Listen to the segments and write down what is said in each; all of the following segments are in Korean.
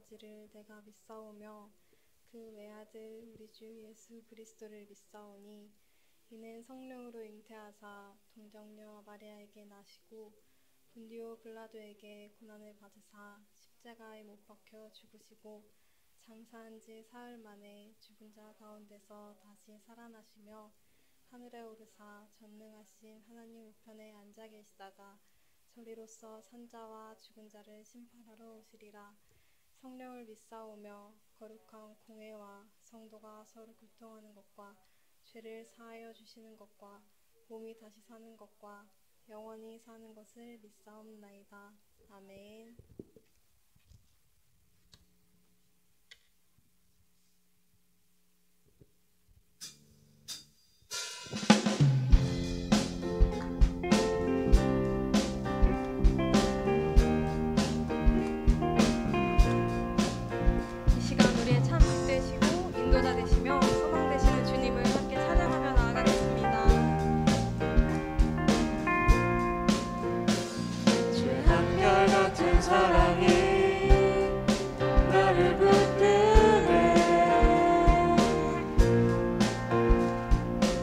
아버지를 내가 믿사오며 그 외아들 우리 주 예수 그리스도를 믿사오니 이는 성령으로 잉태하사 동정녀 마리아에게 나시고 본디오 빌라도에게 고난을 받으사 십자가에 못 박혀 죽으시고 장사한 지 사흘 만에 죽은 자 가운데서 다시 살아나시며 하늘에 오르사 전능하신 하나님 우편에 앉아 계시다가 저리로서 산자와 죽은 자를 심판하러 오시리라. 성령을 믿사오며 거룩한 공회와 성도가 서로 교통하는 것과 죄를 사하여 주시는 것과 몸이 다시 사는 것과 영원히 사는 것을 믿사옵나이다. 아멘. 이 시간 우리의 찬식 되시고 인도자 되시며 소망 되시는 주님을 함께 찬양하며 나아가겠습니다. 주의 한결같은 사랑이 나를 붙드네.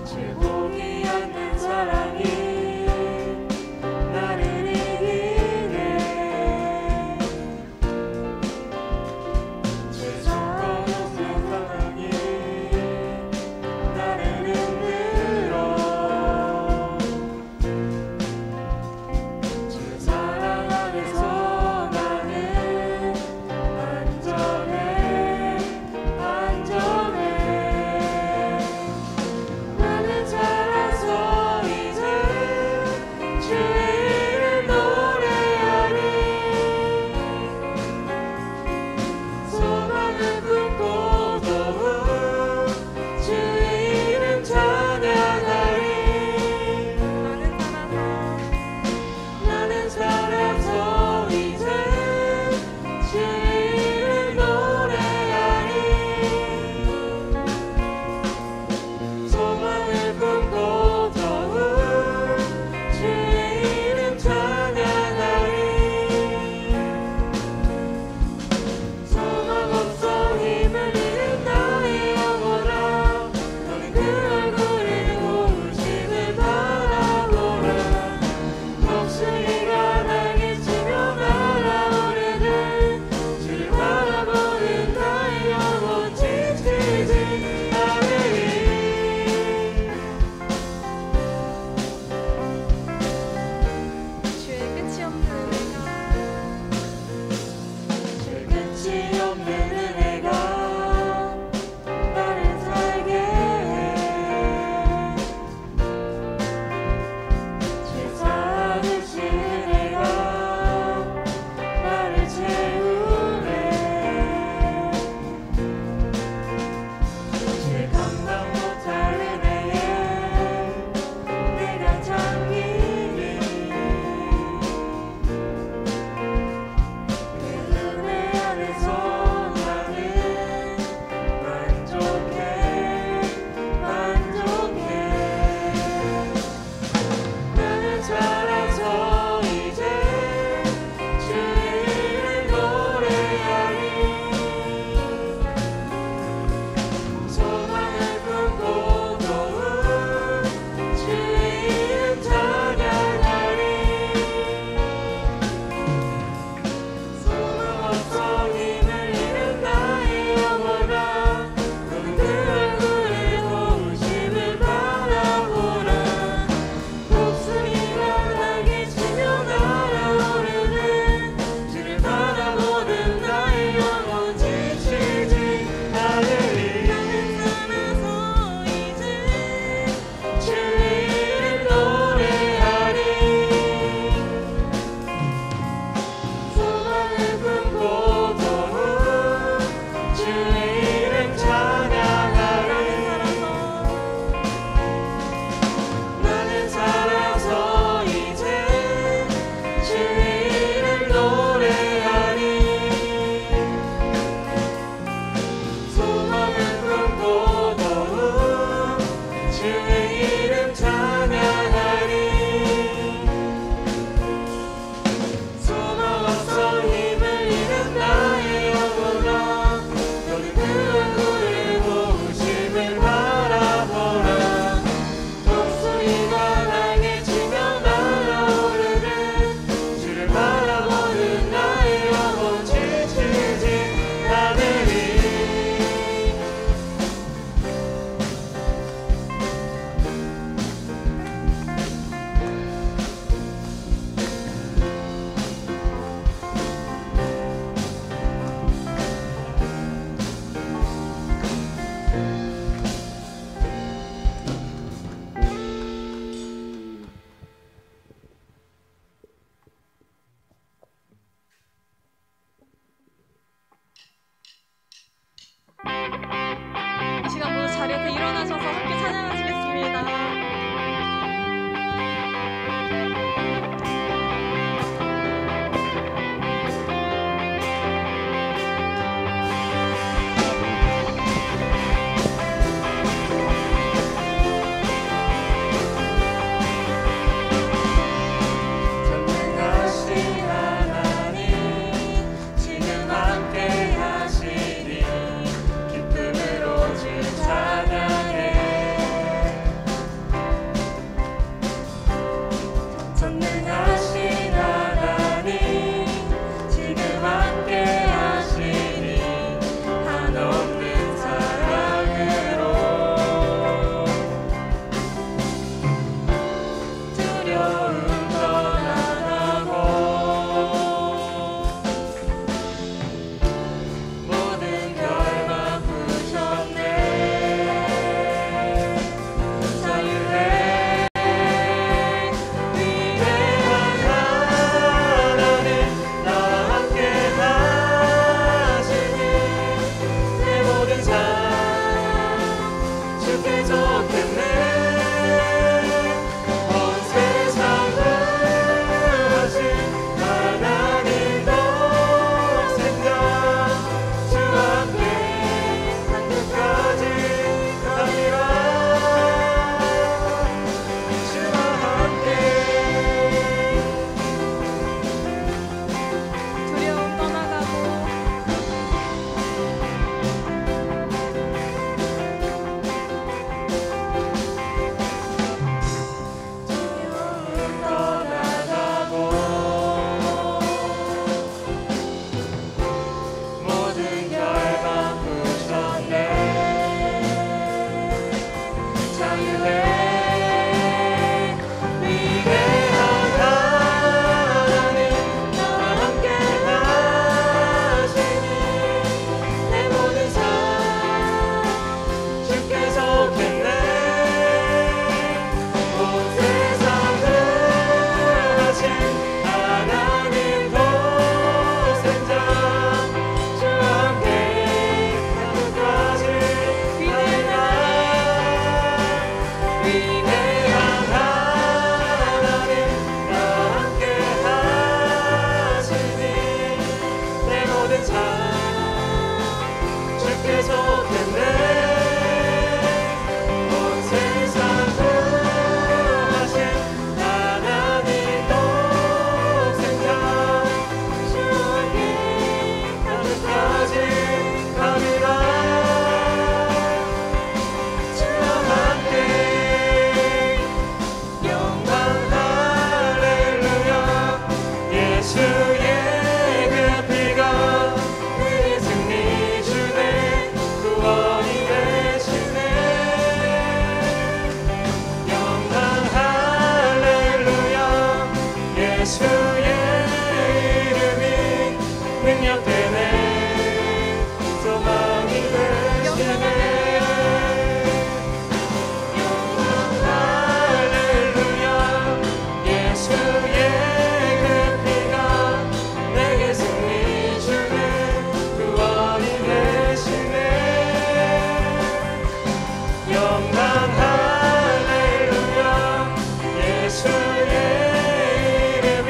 제복이 않는 사랑이 나를 이기네. 죄성과 없는 사랑이 나를 흔들어. 주 사랑 안에서 나는 안전해, 안전해. 나는 살아서 이제 주의 이름 노래하리. 소망을 품고 더욱 주의 이름 찬양하리. 나는 살아서 이제 주의 이름 노래하리. 소망을 품고 더욱 주의 이름 찬양하리. 소망 없어 힘을 잃은 나의 영혼아, 너는 그 얼굴의 고우심을 바라보라. 목소리가 날개치며 날아오르는 주를 바라보는 나의 영혼 지치지 않으리. 주의 끝이 없는 은혜가 주의 끝이 없는 은혜가 나를 살게 해. 죄 사하듯이 예수의 이름이 능력되네 소망이 되시네 영광 할렐루야 예수의 그 피가 내게 승리 주네 구원이 되시네 영광 할렐루야 예수의 이름이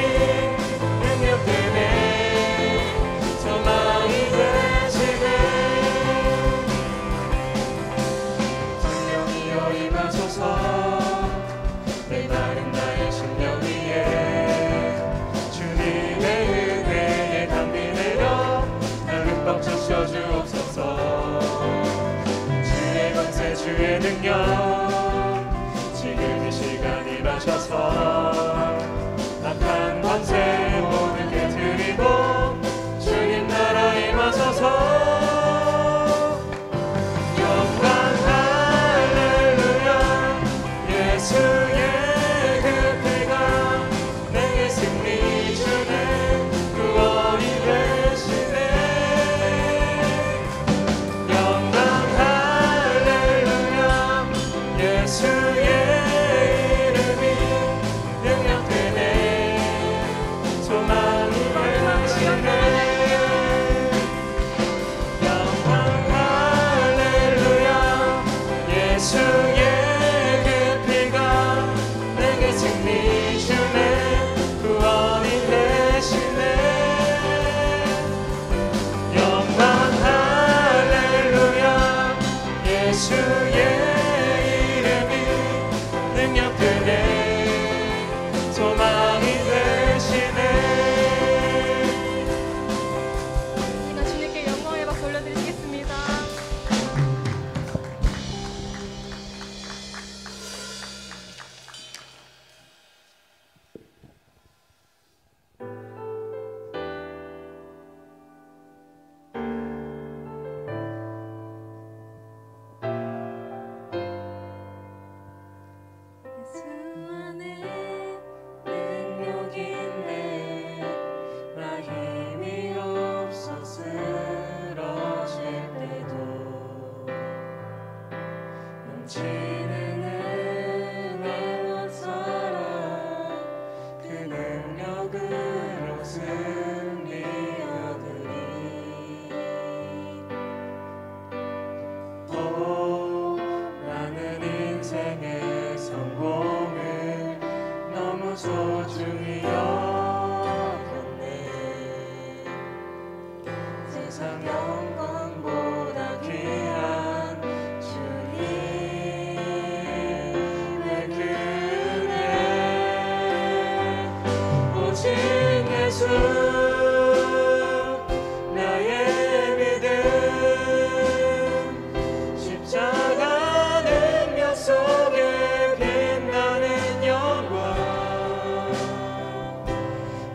능력되네 소망이 되시네 성령이여 임하소서 메마른 나의 심령 위에 주님의 은혜에 담비 내려 나를 꽉 주옵소서 주의 권세 주의 능력 지금 이 시간 임하셔서 악한 권세 모든 깨트리고 주님 나라 임하소서 영광 할렐루야 예수의 그 피가 내게 승리 주네 구원이 되시네 영광 할렐루야 예수의 이름이 능력되네 소망이 되시네 영광 할렐루야 예수의 그 피가 내게 승리 주네 구원이 되시네 영광 할렐루야 예수의 이름이 능력되네 소망이 되시네 나 주님께 영광의 박수 올려드리겠습니다. 예수 안에 능력이 있네 나 힘이 없어 쓰러질 때도 넘치는 은혜와 사랑 그 능력으로 승리 얻으리 나는 인생의 성공을 너무 소중히 여겼네 세상 영광보다 귀한 주님의 그 은혜 오직 예수 나의 믿음 십자가 능력 속에 빛나는 영광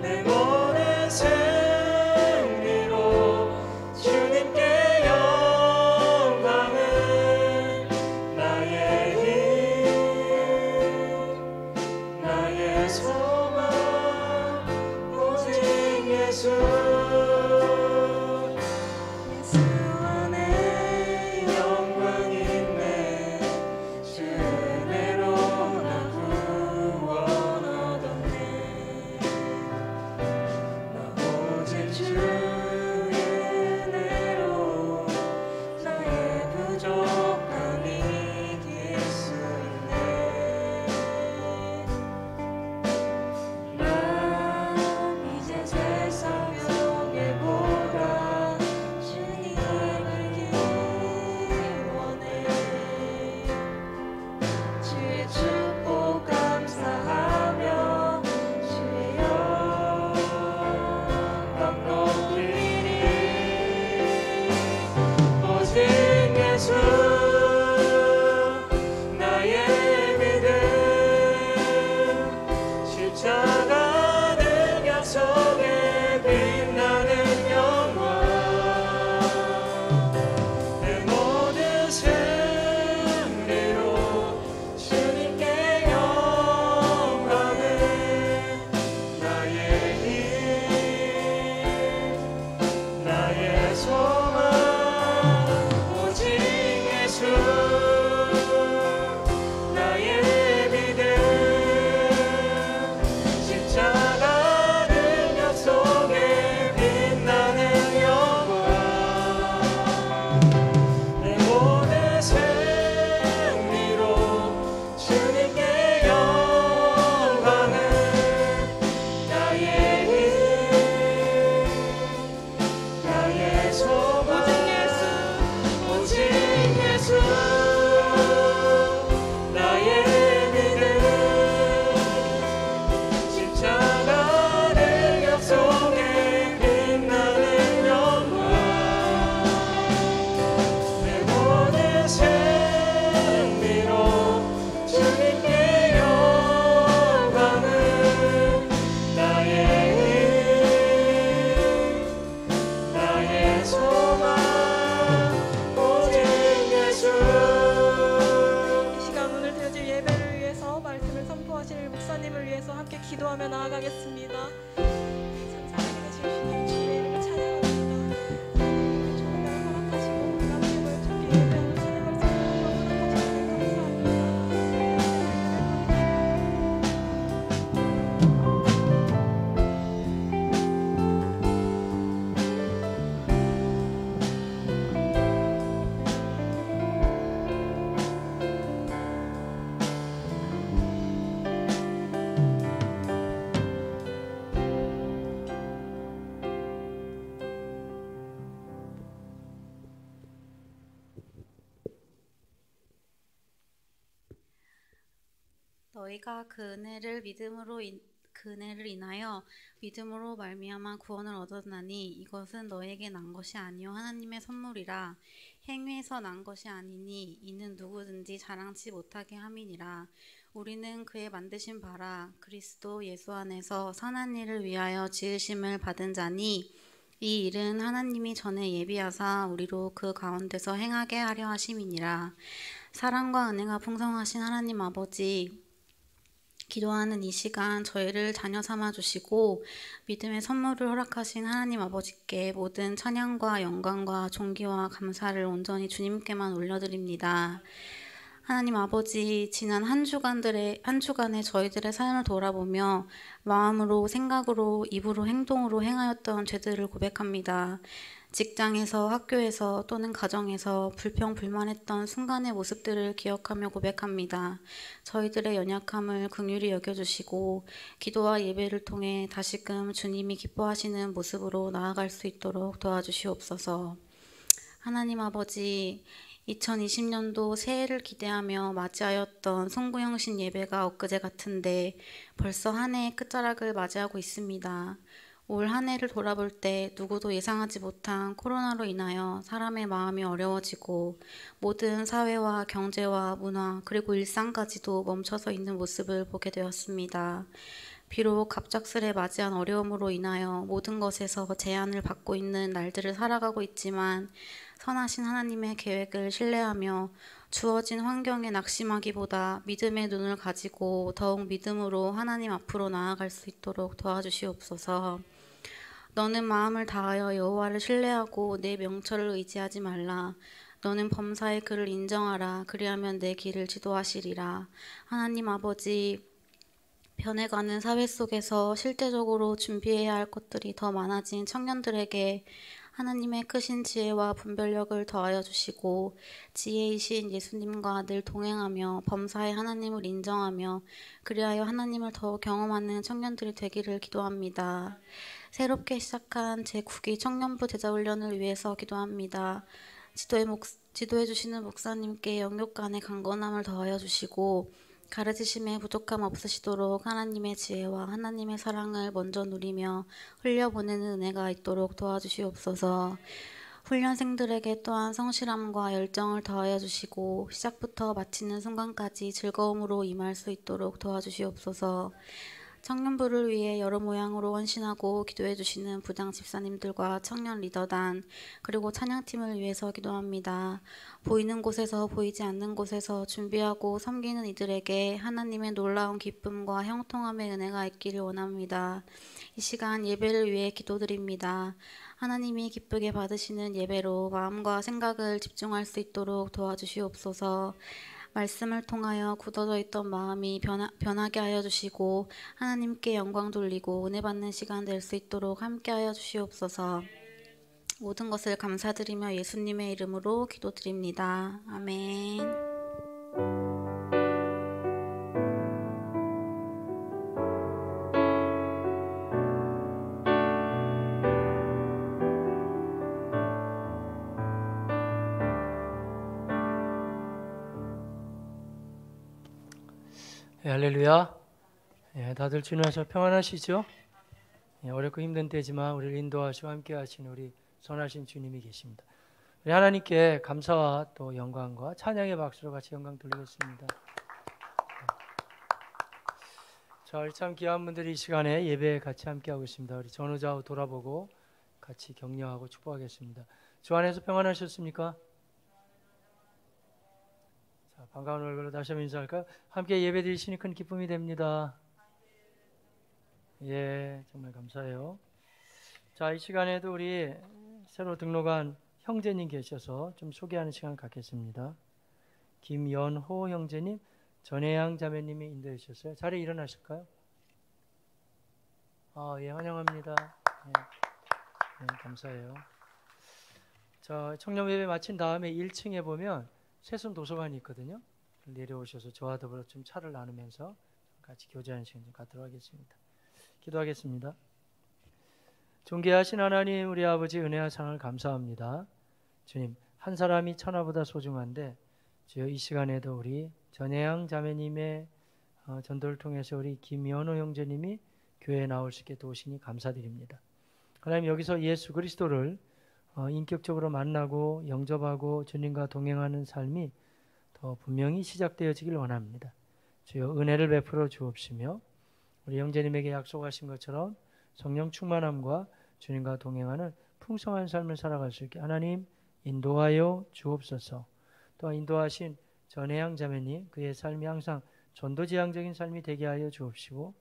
내 모든 승리로 주님께 영광을 나의 힘 나의 소망 오직 예수 예수 안에 영광 있네 주 은혜로 나 구원 얻었네 나 오직 주의 은혜로 나의 부족함이 이길 수 있네 난 이제 세상 너희가 그 은혜를 인하여 믿음으로 말미암아 구원을 얻었나니 이것은 너에게 난 것이 아니요 하나님의 선물이라. 행위에서 난 것이 아니니 이는 누구든지 자랑치 못하게 함이니라. 우리는 그의 만드신 바라 그리스도 예수 안에서 선한 일을 위하여 지으심을 받은 자니 이 일은 하나님이 전에 예비하사 우리로 그 가운데서 행하게 하려 하심이니라. 사랑과 은혜가 풍성하신 하나님 아버지, 기도하는 이 시간 저희를 자녀 삼아 주시고 믿음의 선물을 허락하신 하나님 아버지께 모든 찬양과 영광과 존귀와 감사를 온전히 주님께만 올려드립니다. 하나님 아버지, 지난 한 주간의 저희들의 삶을 돌아보며 마음으로, 생각으로, 입으로, 행동으로 행하였던 죄들을 고백합니다. 직장에서, 학교에서 또는 가정에서 불평불만했던 순간의 모습들을 기억하며 고백합니다. 저희들의 연약함을 긍휼히 여겨주시고 기도와 예배를 통해 다시금 주님이 기뻐하시는 모습으로 나아갈 수 있도록 도와주시옵소서. 하나님 아버지, 2020년도 새해를 기대하며 맞이하였던 송구영신 예배가 엊그제 같은데 벌써 한 해의 끝자락을 맞이하고 있습니다. 올 한 해를 돌아볼 때 누구도 예상하지 못한 코로나로 인하여 사람의 마음이 어려워지고 모든 사회와 경제와 문화 그리고 일상까지도 멈춰서 있는 모습을 보게 되었습니다. 비록 갑작스레 맞이한 어려움으로 인하여 모든 것에서 제한을 받고 있는 날들을 살아가고 있지만 선하신 하나님의 계획을 신뢰하며 주어진 환경에 낙심하기보다 믿음의 눈을 가지고 더욱 믿음으로 하나님 앞으로 나아갈 수 있도록 도와주시옵소서. 너는 마음을 다하여 여호와를 신뢰하고 내 명철을 의지하지 말라. 너는 범사의 그를 인정하라. 그리하면 내 길을 지도하시리라. 하나님 아버지, 변해가는 사회 속에서 실제적으로 준비해야 할 것들이 더 많아진 청년들에게 하나님의 크신 지혜와 분별력을 더하여 주시고 지혜이신 예수님과 늘 동행하며 범사의 하나님을 인정하며 그리하여 하나님을 더 경험하는 청년들이 되기를 기도합니다. 새롭게 시작한 제9기 청년부 제자훈련을 위해서 기도합니다. 지도해 주시는 목사님께 영육간의 강건함을 더하여 주시고 가르치심에 부족함 없으시도록 하나님의 지혜와 하나님의 사랑을 먼저 누리며 흘려보내는 은혜가 있도록 도와주시옵소서. 훈련생들에게 또한 성실함과 열정을 더하여 주시고 시작부터 마치는 순간까지 즐거움으로 임할 수 있도록 도와주시옵소서. 청년부를 위해 여러 모양으로 헌신하고 기도해 주시는 부장 집사님들과 청년 리더단 그리고 찬양팀을 위해서 기도합니다. 보이는 곳에서 보이지 않는 곳에서 준비하고 섬기는 이들에게 하나님의 놀라운 기쁨과 형통함의 은혜가 있기를 원합니다. 이 시간 예배를 위해 기도드립니다. 하나님이 기쁘게 받으시는 예배로 마음과 생각을 집중할 수 있도록 도와주시옵소서. 말씀을 통하여 굳어져 있던 마음이 변하게 하여 주시고 하나님께 영광 돌리고 은혜 받는 시간 될 수 있도록 함께 하여 주시옵소서. 모든 것을 감사드리며 예수님의 이름으로 기도드립니다. 아멘. 네, 할렐루야. 네, 다들 주님께서 평안하시죠? 네, 어렵고 힘든 때지만 우리를 인도하시고 함께 하시는 우리 선하신 주님이 계십니다. 우리 하나님께 감사와 또 영광과 찬양의 박수로 같이 영광 돌리겠습니다. 자, 우리 참 귀한 분들이 이 시간에 예배에 같이 함께하고 있습니다. 우리 전후좌우 돌아보고 같이 격려하고 축복하겠습니다. 주 안에서 평안하셨습니까? 자, 반가운 얼굴로 다시 한번 인사할까요? 함께 예배 드리시니 큰 기쁨이 됩니다. 예, 정말 감사해요. 자, 이 시간에도 우리 새로 등록한 형제님 계셔서 좀 소개하는 시간을 갖겠습니다. 김연호 형제님, 전혜양 자매님이 인도해 주셨어요. 자리에 일어나실까요? 예, 환영합니다. 예, 감사해요. 자, 청년 예배 마친 다음에 1층에 보면 새순 도서관이 있거든요. 내려오셔서 저와 더불어 좀 차를 나누면서 같이 교제하는 시간 좀 갖도록 하겠습니다. 기도하겠습니다. 존귀하신 하나님, 우리 아버지 은혜와 사랑을 감사합니다. 주님, 한 사람이 천하보다 소중한데 주여 이 시간에도 우리 전혜양 자매님의 전도를 통해서 우리 김연호 형제님이 교회에 나올 수 있게 도우시니 감사드립니다. 하나님, 여기서 예수 그리스도를 인격적으로 만나고 영접하고 주님과 동행하는 삶이 더 분명히 시작되어지길 원합니다. 주여 은혜를 베풀어 주옵시며 우리 형제님에게 약속하신 것처럼 성령 충만함과 주님과 동행하는 풍성한 삶을 살아갈 수 있게 하나님 인도하여 주옵소서. 또한 인도하신 전혜양 자매님, 그의 삶이 항상 전도지향적인 삶이 되게 하여 주옵시고,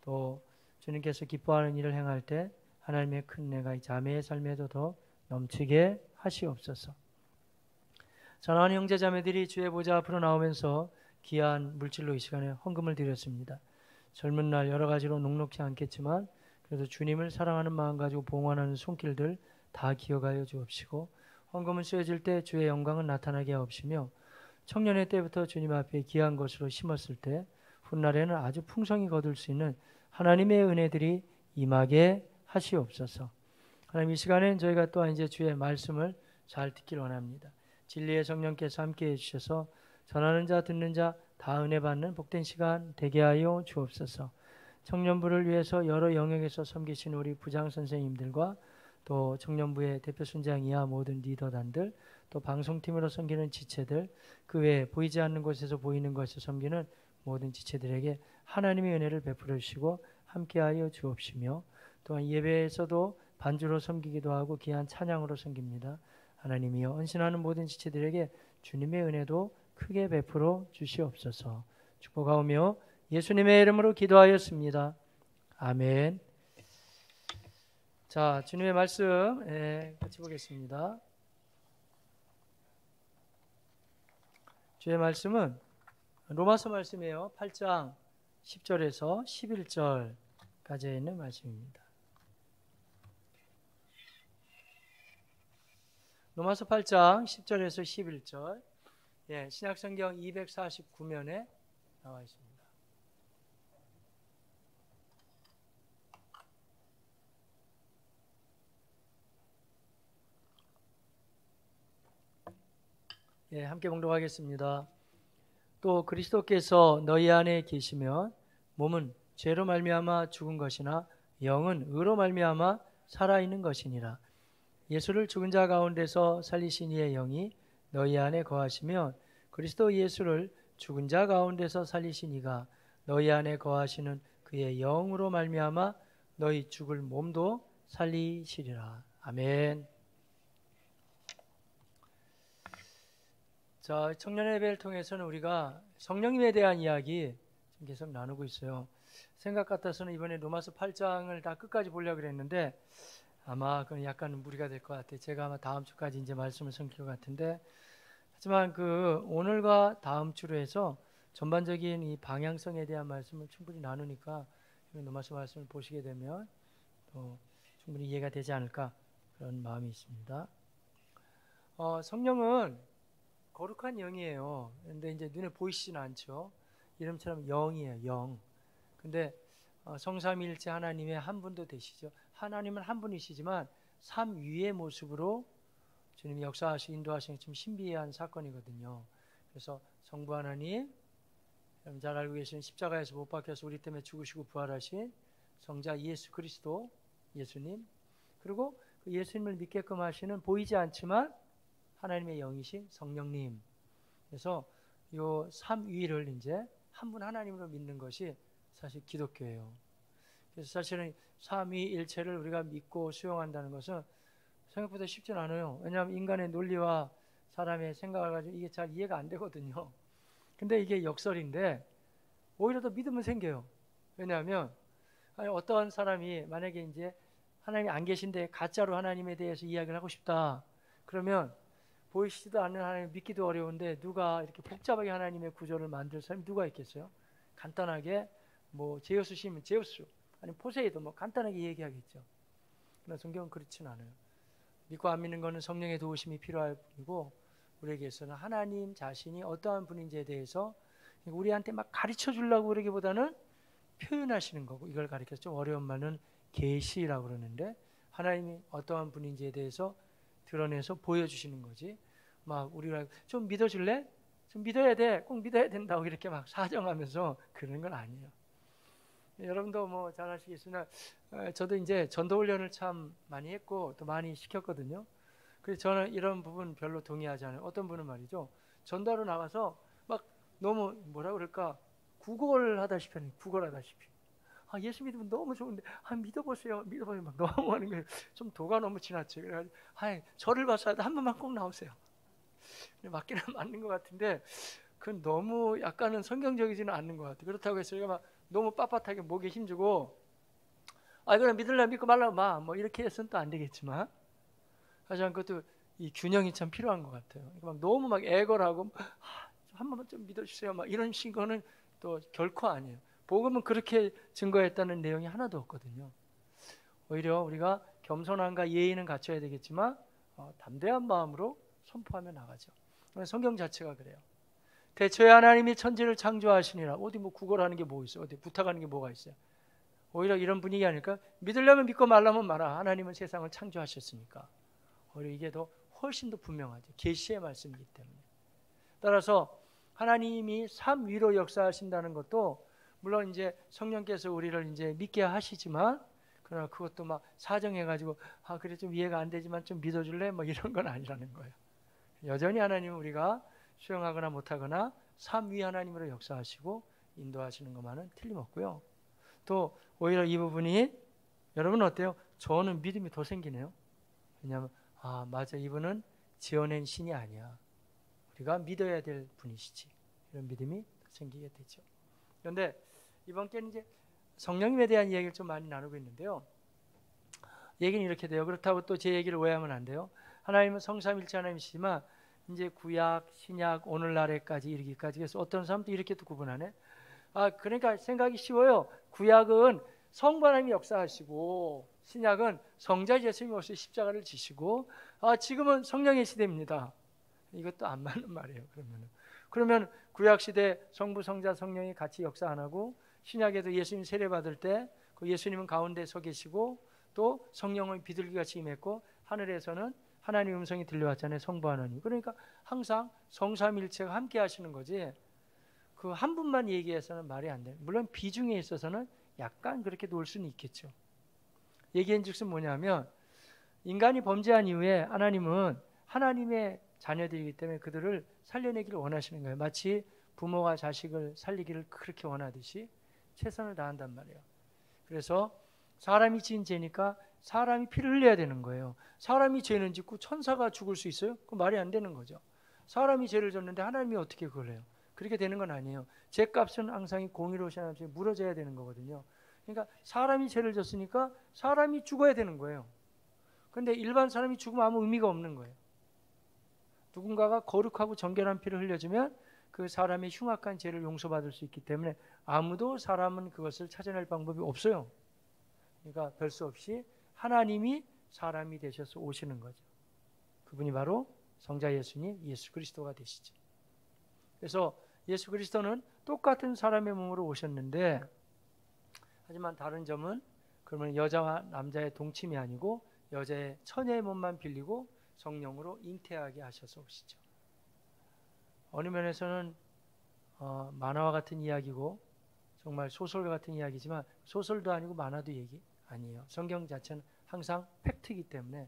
또 주님께서 기뻐하는 일을 행할 때 하나님의 큰 은혜가 이 자매의 삶에도 더 넘치게 하시옵소서. 사랑하는 형제 자매들이 주의 보좌 앞으로 나오면서 귀한 물질로 이 시간에 헌금을 드렸습니다. 젊은 날 여러 가지로 녹록지 않겠지만 그래도 주님을 사랑하는 마음 가지고 봉헌하는 손길들 다 기억하여 주옵시고, 헌금은 쓰여질 때 주의 영광은 나타나게 하옵시며, 청년의 때부터 주님 앞에 귀한 것으로 심었을 때 훗날에는 아주 풍성히 거둘 수 있는 하나님의 은혜들이 임하게 하시옵소서. 하나님, 이 시간엔 저희가 또한 이제 주의 말씀을 잘 듣길 원합니다. 진리의 성령께서 함께해 주셔서 전하는 자 듣는 자 다 은혜 받는 복된 시간 되게 하여 주옵소서. 청년부를 위해서 여러 영역에서 섬기신 우리 부장 선생님들과 또 청년부의 대표 순장 이하 모든 리더단들, 또 방송팀으로 섬기는 지체들, 그 외에 보이지 않는 곳에서 보이는 것을 섬기는 모든 지체들에게 하나님의 은혜를 베풀어 주시고 함께하여 주옵시며, 또한 예배에서도 반주로 섬기기도 하고 귀한 찬양으로 섬깁니다. 하나님이여, 헌신하는 모든 지체들에게 주님의 은혜도 크게 베풀어 주시옵소서. 축복하오며 예수님의 이름으로 기도하였습니다. 아멘. 자, 주님의 말씀 같이 보겠습니다. 주의 말씀은 로마서 말씀이에요. 8장 10절에서 11절까지 있는 말씀입니다. 로마서 8장 10절에서 11절, 신약성경 249면에 나와 있습니다. 함께 봉독하겠습니다. 또 그리스도께서 너희 안에 계시면 몸은 죄로 말미암아 죽은 것이나 영은 의로 말미암아 살아있는 것이니라. 예수를 죽은 자 가운데서 살리신 이의 영이 너희 안에 거하시면 그리스도 예수를 죽은 자 가운데서 살리신 이가 너희 안에 거하시는 그의 영으로 말미암아 너희 죽을 몸도 살리시리라. 아멘. 자, 청년의 예배를 통해서는 우리가 성령님에 대한 이야기 계속 나누고 있어요. 생각 같아서는 이번에 로마서 8장을 다 끝까지 보려고 그랬는데 아마 그건 약간 무리가 될 것 같아요. 제가 아마 다음 주까지 이제 말씀을 섬길 것 같은데, 하지만 오늘과 다음 주로 해서 전반적인 이 방향성에 대한 말씀을 충분히 나누니까 로마서 말씀을 보시게 되면 또 충분히 이해가 되지 않을까 그런 마음이 있습니다. 성령은 거룩한 영이에요. 그런데 이제 눈에 보이시지는 않죠. 이름처럼 영이에요, 영. 근데 성삼위일체 하나님의 한 분도 되시죠. 하나님은 한 분이시지만 삼위의 모습으로 주님이 역사하시고 인도하시는 좀 신비한 사건이거든요. 그래서 성부 하나님, 여러분 잘 알고 계시는 십자가에서 못 박혀서 우리 때문에 죽으시고 부활하신 성자 예수 그리스도, 예수님, 그리고 그 예수님을 믿게끔 하시는 보이지 않지만 하나님의 영이신 성령님. 그래서 요 삼위를 이제 한 분 하나님으로 믿는 것이 사실 기독교예요. 그래서 사실은 삼위일체를 우리가 믿고 수용한다는 것은 생각보다 쉽진 않아요. 왜냐하면 인간의 논리와 사람의 생각을 가지고 이게 잘 이해가 안 되거든요. 근데 이게 역설인데 오히려 더 믿음은 생겨요. 왜냐하면 어떤 사람이 만약에 이제 하나님이 안 계신데 가짜로 하나님에 대해서 이야기를 하고 싶다. 그러면 보이시지도 않는 하나님 믿기도 어려운데 누가 이렇게 복잡하게 하나님의 구조를 만들 사람이 누가 있겠어요? 간단하게 뭐 제우스 시면 제우스, 아니 포세이돈 뭐 간단하게 얘기하겠죠. 그러나 성경은 그렇지는 않아요. 믿고 안 믿는 것은 성령의 도우심이 필요할 뿐이고 우리에게서는 하나님 자신이 어떠한 분인지에 대해서 우리한테 막 가르쳐 주려고 그러기보다는 표현하시는 거고, 이걸 가르쳐서 좀 어려운 말은 계시라고 그러는데 하나님이 어떠한 분인지에 대해서 드러내서 보여주시는 거지. 막 우리가 좀 믿어줄래? 좀 믿어야 돼, 꼭 믿어야 된다고 이렇게 막 사정하면서 그런 건 아니에요. 여러분도 뭐 잘 아시겠으나 저도 이제 전도 훈련을 참 많이 했고 또 많이 시켰거든요. 그래서 저는 이런 부분 별로 동의하지 않아요. 어떤 분은 말이죠, 전도하러 나가서 막 너무 뭐라 그럴까, 구걸하다시피 하는, 구걸하다시피. 아, 예수 믿으면 너무 좋은데, 아, 믿어보세요, 믿어보세요, 막 너무 하는 거예요. 좀 도가 너무 지나쳐. 그래가지고, 아, 저를 봐서 한 번만 꼭 나오세요. 맞기는 맞는 것 같은데, 그건 너무 약간은 성경적이지는 않는 것 같아요. 그렇다고 해서 우리가 막 너무 빳빳하게 목에 힘주고, 아, 그럼 믿으려면 믿고 말라고 뭐 이렇게 해서는 또 안 되겠지만, 하지만 그것도 이 균형이 참 필요한 것 같아요. 막 너무 막 애걸하고, 한 번만 좀 믿어주세요, 막 이런 식으로는 또 결코 아니에요. 복음은 그렇게 증거했다는 내용이 하나도 없거든요. 오히려 우리가 겸손함과 예의는 갖춰야 되겠지만 담대한 마음으로 선포하며 나가죠. 성경 자체가 그래요. 대초에 하나님이 천지를 창조하시니라. 어디 뭐 구걸하는 게 뭐 있어요? 어디 부탁하는 게 뭐가 있어요? 오히려 이런 분위기 아닐까? 믿으려면 믿고 말라면 말아. 하나님은 세상을 창조하셨으니까. 오히려 이게 더 훨씬 더 분명하죠. 계시의 말씀이기 때문에. 따라서 하나님이 삶 위로 역사하신다는 것도 물론 이제 성령께서 우리를 이제 믿게 하시지만, 그러나 그것도 막 사정해가지고 그래 좀 이해가 안 되지만 좀 믿어줄래? 뭐 이런 건 아니라는 거예요. 여전히 하나님은 우리가 수용하거나 못하거나 삶 위 하나님으로 역사하시고 인도하시는 것만은 틀림없고요. 또 오히려 이 부분이, 여러분 어때요? 저는 믿음이 더 생기네요. 왜냐하면 맞아, 이분은 지어낸 신이 아니야, 우리가 믿어야 될 분이시지, 이런 믿음이 생기게 되죠. 그런데 이번 기회는 이제 성령님에 대한 이야기를 좀 많이 나누고 있는데요. 얘기는 이렇게 돼요. 그렇다고 또 제 얘기를 오해하면 안 돼요. 하나님은 성삼일체 하나님이시지만 이제 구약, 신약, 오늘날에까지 이르기까지, 그래서 어떤 사람도 이렇게 또 구분하네. 그러니까 생각이 쉬워요. 구약은 성부 하나님이 역사하시고 신약은 성자 예수님이 오셔서 십자가를 지시고 지금은 성령의 시대입니다. 이것도 안 맞는 말이에요. 그러면 구약 시대 성부, 성자, 성령이 같이 역사 안 하고, 신약에도 예수님 세례 받을 때 그 예수님은 가운데 서 계시고 또 성령의 비둘기같이 임했고, 하늘에서는 하나님의 음성이 들려왔잖아요. 성부 하나님. 그러니까 항상 성삼일체가 함께 하시는 거지, 그 한 분만 얘기해서는 말이 안 돼요. 물론 비중에 있어서는 약간 그렇게 놓을 수는 있겠죠. 얘기한즉슨 뭐냐면, 인간이 범죄한 이후에 하나님은 하나님의 자녀들이기 때문에 그들을 살려내기를 원하시는 거예요. 마치 부모가 자식을 살리기를 그렇게 원하듯이 최선을 다한단 말이에요. 그래서 사람이 지은 죄니까 사람이 피를 흘려야 되는 거예요. 사람이 죄는 짓고 천사가 죽을 수 있어요? 그 말이 안 되는 거죠. 사람이 죄를 졌는데 하나님이 어떻게 그걸 해요? 그렇게 되는 건 아니에요. 죄값은 항상 공의로우신 하나님께 물어져야 되는 거거든요. 그러니까 사람이 죄를 졌으니까 사람이 죽어야 되는 거예요. 그런데 일반 사람이 죽으면 아무 의미가 없는 거예요. 누군가가 거룩하고 정결한 피를 흘려주면 그 사람의 흉악한 죄를 용서받을 수 있기 때문에 아무도 사람은 그것을 찾아낼 방법이 없어요. 그러니까 별 수 없이 하나님이 사람이 되셔서 오시는 거죠. 그분이 바로 성자 예수님, 예수 그리스도가 되시죠. 그래서 예수 그리스도는 똑같은 사람의 몸으로 오셨는데, 하지만 다른 점은, 그러면 여자와 남자의 동침이 아니고 여자의 처녀의 몸만 빌리고 성령으로 잉태하게 하셔서 오시죠. 어느 면에서는 만화와 같은 이야기고 정말 소설과 같은 이야기지만 소설도 아니고 만화도 얘기 아니에요. 성경 자체는 항상 팩트이기 때문에.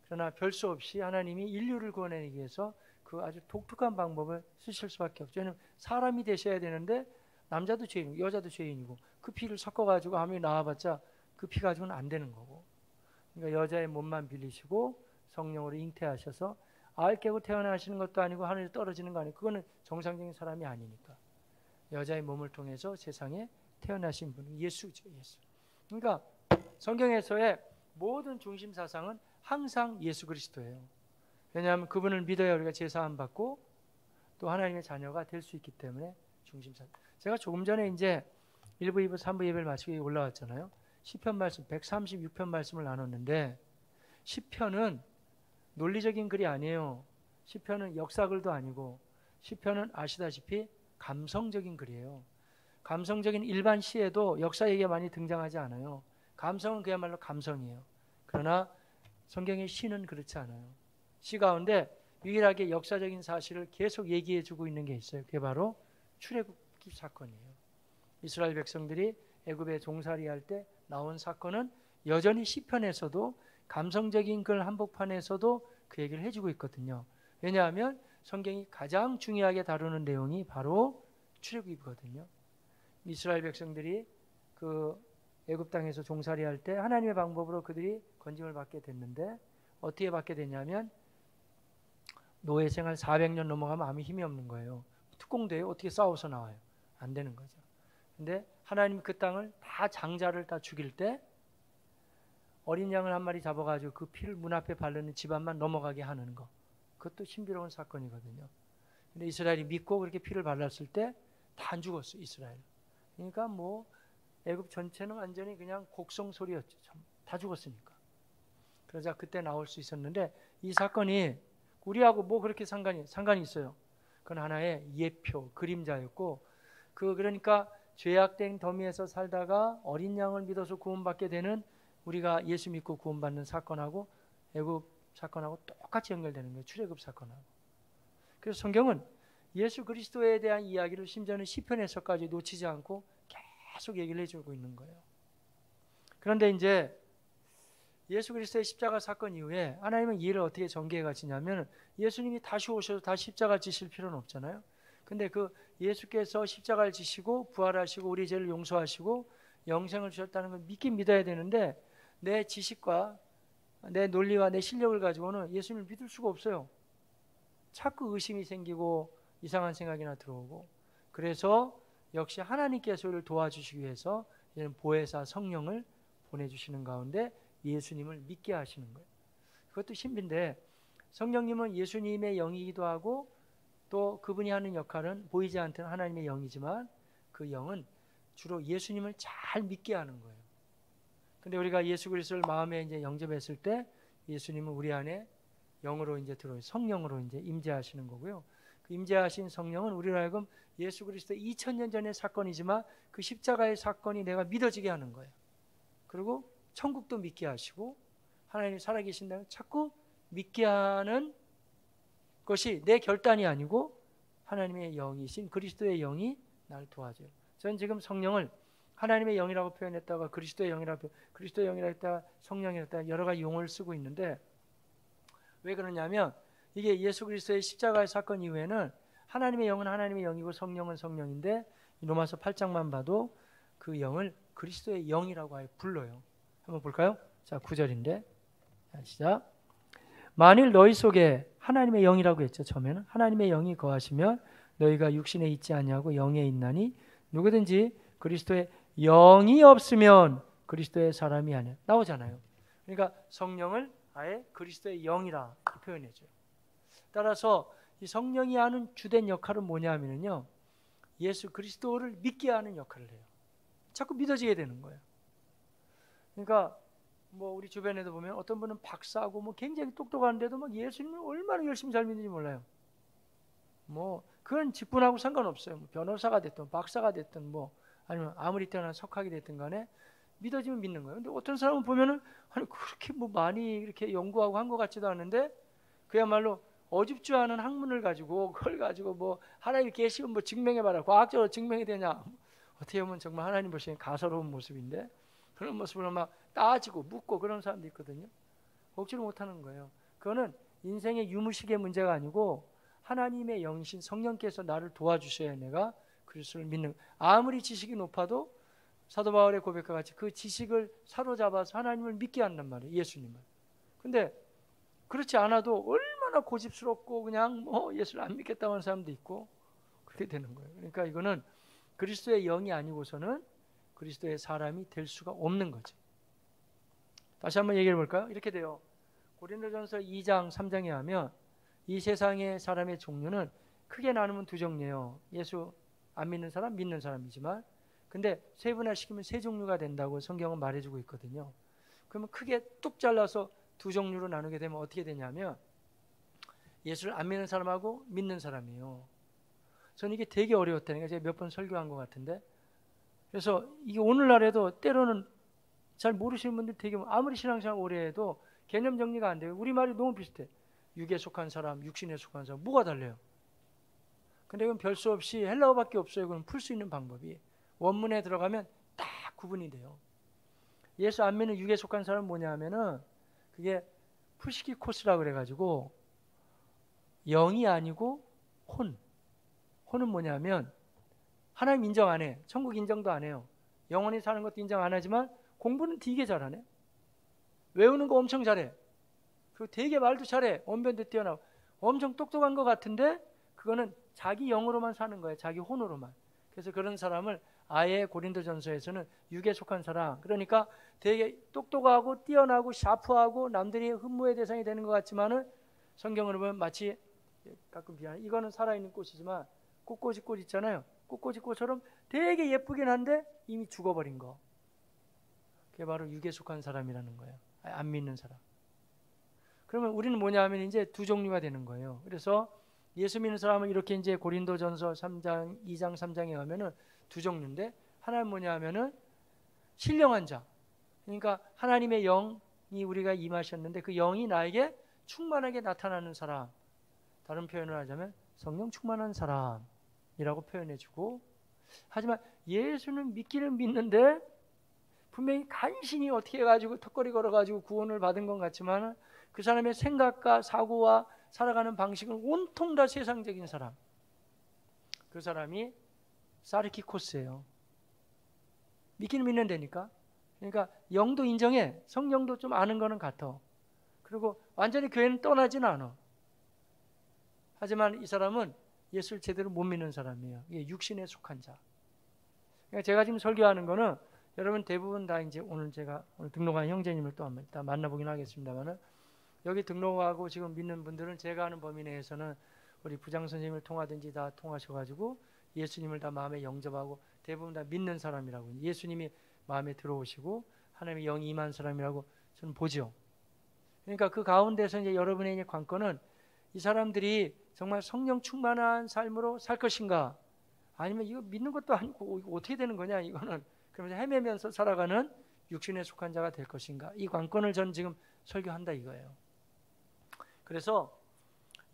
그러나 별 수 없이 하나님이 인류를 구원하기 위해서 그 아주 독특한 방법을 쓰실 수밖에 없죠. 왜냐하면 사람이 되셔야 되는데 남자도 죄인이고 여자도 죄인이고 그 피를 섞어가지고 아무리 나와봤자 그 피 가지고는 안 되는 거고. 그러니까 여자의 몸만 빌리시고 성령으로 잉태하셔서 알 깨고 태어나시는 것도 아니고 하늘에 떨어지는 거 아니고, 그거는 정상적인 사람이 아니니까 여자의 몸을 통해서 세상에 태어나신 분은 예수죠. 예수. 그러니까 성경에서의 모든 중심 사상은 항상 예수 그리스도예요. 왜냐하면 그분을 믿어야 우리가 제사함 받고 또 하나님의 자녀가 될 수 있기 때문에 중심 사상. 제가 조금 전에 이제 1부, 2부, 3부 예배를 마치고 올라왔잖아요. 시편 말씀 136편 말씀을 나눴는데, 시편은 논리적인 글이 아니에요. 시편은 역사글도 아니고, 시편은 아시다시피 감성적인 글이에요. 감성적인 일반 시에도 역사 얘기가 많이 등장하지 않아요. 감성은 그야말로 감성이에요. 그러나 성경의 시는 그렇지 않아요. 시 가운데 유일하게 역사적인 사실을 계속 얘기해 주고 있는 게 있어요. 그게 바로 출애굽기 사건이에요. 이스라엘 백성들이 애굽에 종살이할 때 나온 사건은 여전히 시편에서도 감성적인 글 한복판에서도 그 얘기를 해주고 있거든요. 왜냐하면 성경이 가장 중요하게 다루는 내용이 바로 출애굽이거든요. 이스라엘 백성들이 그 애굽 땅에서 종살이할 때 하나님의 방법으로 그들이 건짐을 받게 됐는데 어떻게 받게 됐냐면 노예 생활 400년 넘어가면 아무 힘이 없는 거예요. 특공대에 어떻게 싸워서 나와요? 안 되는 거죠. 근데 하나님이 그 땅을 다 장자를 다 죽일 때 어린 양을 한 마리 잡아가지고 그 피를 문 앞에 바르는 집안만 넘어가게 하는 거. 그것도 신비로운 사건이거든요. 근데 이스라엘이 믿고 그렇게 피를 발랐을 때 다 안 죽었어, 이스라엘. 그러니까 뭐 애굽 전체는 완전히 그냥 곡성 소리였죠. 다 죽었으니까. 그러자 그때 나올 수 있었는데 이 사건이 우리하고 뭐 그렇게 상관이 있어요. 그건 하나의 예표, 그림자였고 그러니까 죄악된 더미에서 살다가 어린 양을 믿어서 구원받게 되는 우리가 예수 믿고 구원받는 사건하고 애굽 사건하고 똑같이 연결되는 거예요. 출애굽 사건하고. 그래서 성경은 예수 그리스도에 대한 이야기를 심지어는 시편에서까지 놓치지 않고 계속 얘기를 해주고 있는 거예요. 그런데 이제 예수 그리스도의 십자가 사건 이후에 하나님은 이를 어떻게 전개해 가시냐면 예수님이 다시 오셔서 다시 십자가 지실 필요는 없잖아요. 근데 그 예수께서 십자가를 지시고 부활하시고 우리 죄를 용서하시고 영생을 주셨다는 걸 믿긴 믿어야 되는데 내 지식과 내 논리와 내 실력을 가지고는 예수님을 믿을 수가 없어요. 자꾸 의심이 생기고 이상한 생각이나 들어오고 그래서 역시 하나님께서 우리를 도와주시기 위해서 이제는 보혜사 성령을 보내주시는 가운데 예수님을 믿게 하시는 거예요. 그것도 신비인데 성령님은 예수님의 영이기도 하고 또 그분이 하는 역할은 보이지 않던 하나님의 영이지만 그 영은 주로 예수님을 잘 믿게 하는 거예요. 근데 우리가 예수 그리스도를 마음에 이제 영접했을 때 예수님은 우리 안에 영으로 이제 들어요. 성령으로 이제 임재하시는 거고요. 그 임재하신 성령은 우리로 하여금 예수 그리스도 2000년 전의 사건이지만 그 십자가의 사건이 내가 믿어지게 하는 거예요. 그리고 천국도 믿게 하시고 하나님이 살아계신다면 자꾸 믿게 하는 것이 내 결단이 아니고 하나님의 영이신 그리스도의 영이 날 도와줘요. 저는 지금 성령을 하나님의 영이라고 표현했다가 그리스도의 영이라고 했다가 성령이라고 했다가 여러 가지 용어를 쓰고 있는데 왜 그러냐면 이게 예수 그리스도의 십자가의 사건 이후에는 하나님의 영은 하나님의 영이고 성령은 성령인데 로마서 8장만 봐도 그 영을 그리스도의 영이라고 아예 불러요. 한번 볼까요? 자, 9절인데 시작. 만일 너희 속에 하나님의 영이라고 했죠. 처음에는 하나님의 영이 거하시면 너희가 육신에 있지 아니하고 영에 있나니 누구든지 그리스도의 영이 없으면 그리스도의 사람이 아니야. 나오잖아요. 그러니까 성령을 아예 그리스도의 영이라 표현해줘요. 따라서 이 성령이 하는 주된 역할은 뭐냐면요, 예수 그리스도를 믿게 하는 역할을 해요. 자꾸 믿어지게 되는 거예요. 그러니까 뭐 우리 주변에도 보면 어떤 분은 박사고 뭐 굉장히 똑똑한데도 막 예수님을 얼마나 열심히 잘 믿는지 몰라요. 뭐 그건 직분하고 상관없어요. 뭐 변호사가 됐든 박사가 됐든 뭐 아니면 아무리 뛰어난 석학이 됐든 간에 믿어지면 믿는 거예요. 근데 어떤 사람은 보면은 아니 그렇게 뭐 많이 이렇게 연구하고 한 것 같지도 않은데 그야말로 어줍지 않은 학문을 가지고 그걸 가지고 뭐 하나님 계시면 뭐 증명해봐라. 과학적으로 증명이 되냐. 어떻게 보면 정말 하나님 보시기엔 가소로운 모습인데 그런 모습을 막 따지고 묻고 그런 사람도 있거든요. 억지로 못하는 거예요. 그거는 인생의 유무식의 문제가 아니고 하나님의 영이신 성령께서 나를 도와주셔야 내가 그리스도를 믿는. 아무리 지식이 높아도 사도 바울의 고백과 같이 그 지식을 사로잡아서 하나님을 믿게 한단 말이에요. 예수님을. 근데 그렇지 않아도 얼마나 고집스럽고 그냥 뭐 예수를 안 믿겠다고 하는 사람도 있고 그렇게 되는 거예요. 그러니까 이거는 그리스도의 영이 아니고서는 그리스도의 사람이 될 수가 없는 거죠. 다시 한번 얘기해 볼까요? 이렇게 돼요. 고린도전서 2장 3장에 하면 이 세상의 사람의 종류는 크게 나누면 두 종류예요. 예수 안 믿는 사람, 믿는 사람이지만 근데 세분화시키면 세 종류가 된다고 성경은 말해주고 있거든요. 그러면 크게 뚝 잘라서 두 종류로 나누게 되면 어떻게 되냐면 예수를 안 믿는 사람하고 믿는 사람이에요. 저는 이게 되게 어려웠다니까. 제가 몇 번 설교한 것 같은데 그래서 이게 오늘날에도 때로는 잘 모르시는 분들 되게 아무리 신앙생활 오래 해도 개념 정리가 안 돼요. 우리말이 너무 비슷해. 육에 속한 사람, 육신에 속한 사람 뭐가 달라요? 근데 이건 별 수 없이 헬라어밖에 없어요. 그건 풀 수 있는 방법이. 원문에 들어가면 딱 구분이 돼요. 예수 안 믿는 육에 속한 사람은 뭐냐 하면은 그게 푸시키코스라 그래가지고 영이 아니고 혼. 혼은 뭐냐면 하나님 인정 안 해. 천국 인정도 안 해요. 영원히 사는 것도 인정 안 하지만 공부는 되게 잘하네. 외우는 거 엄청 잘해. 그리고 되게 말도 잘해. 언변도 뛰어나고. 엄청 똑똑한 것 같은데 그거는 자기 영으로만 사는 거예요. 자기 혼으로만. 그래서 그런 사람을 아예 고린도전서에서는 육에 속한 사람. 그러니까 되게 똑똑하고 뛰어나고 샤프하고 남들이 흠모의 대상이 되는 것 같지만은 성경으로 보면 마치 가끔 비하는 이거는 살아있는 꽃이지만 꽃꽂이 꽃 있잖아요. 꽃꽂이 꽃처럼 되게 예쁘긴 한데 이미 죽어버린 거. 그게 바로 육에 속한 사람이라는 거예요. 안 믿는 사람. 그러면 우리는 뭐냐 하면 이제 두 종류가 되는 거예요. 그래서 예수 믿는 사람은 이렇게 이제 고린도전서 3장, 2장, 3장에 가면은 두 종류인데 하나는 뭐냐 하면은 신령한 자. 그러니까 하나님의 영이 우리가 임하셨는데 그 영이 나에게 충만하게 나타나는 사람. 다른 표현을 하자면 성령 충만한 사람이라고 표현해주고 하지만 예수는 믿기는 믿는데 분명히 간신히 어떻게 해가지고 턱걸이 걸어가지고 구원을 받은 것 같지만 그 사람의 생각과 사고와 살아가는 방식은 온통 다 세상적인 사람. 그 사람이 사르키코스예요. 믿기는 믿는다니까. 그러니까 영도 인정해. 성령도 좀 아는 거는 같아. 그리고 완전히 교회는 떠나지는 않아. 하지만 이 사람은 예수를 제대로 못 믿는 사람이에요. 이게 육신에 속한 자. 그러니까 제가 지금 설교하는 거는 여러분 대부분 다 이제 오늘 제가 오늘 등록한 형제님을 또 한번 일단 만나보긴 하겠습니다만은 여기 등록하고 지금 믿는 분들은 제가 아는 범위 내에서는 우리 부장 선생님을 통하든지 다 통하셔가지고 예수님을 다 마음에 영접하고 대부분 다 믿는 사람이라고 예수님이 마음에 들어오시고 하나님의 영이 임한 사람이라고 저는 보죠. 그러니까 그 가운데서 이제 여러분의 이제 관건은 이 사람들이 정말 성령 충만한 삶으로 살 것인가 아니면 이거 믿는 것도 아니고 이거 어떻게 되는 거냐 이거는 그러면서 헤매면서 살아가는 육신에 속한 자가 될 것인가 이 관건을 저는 지금 설교한다 이거예요. 그래서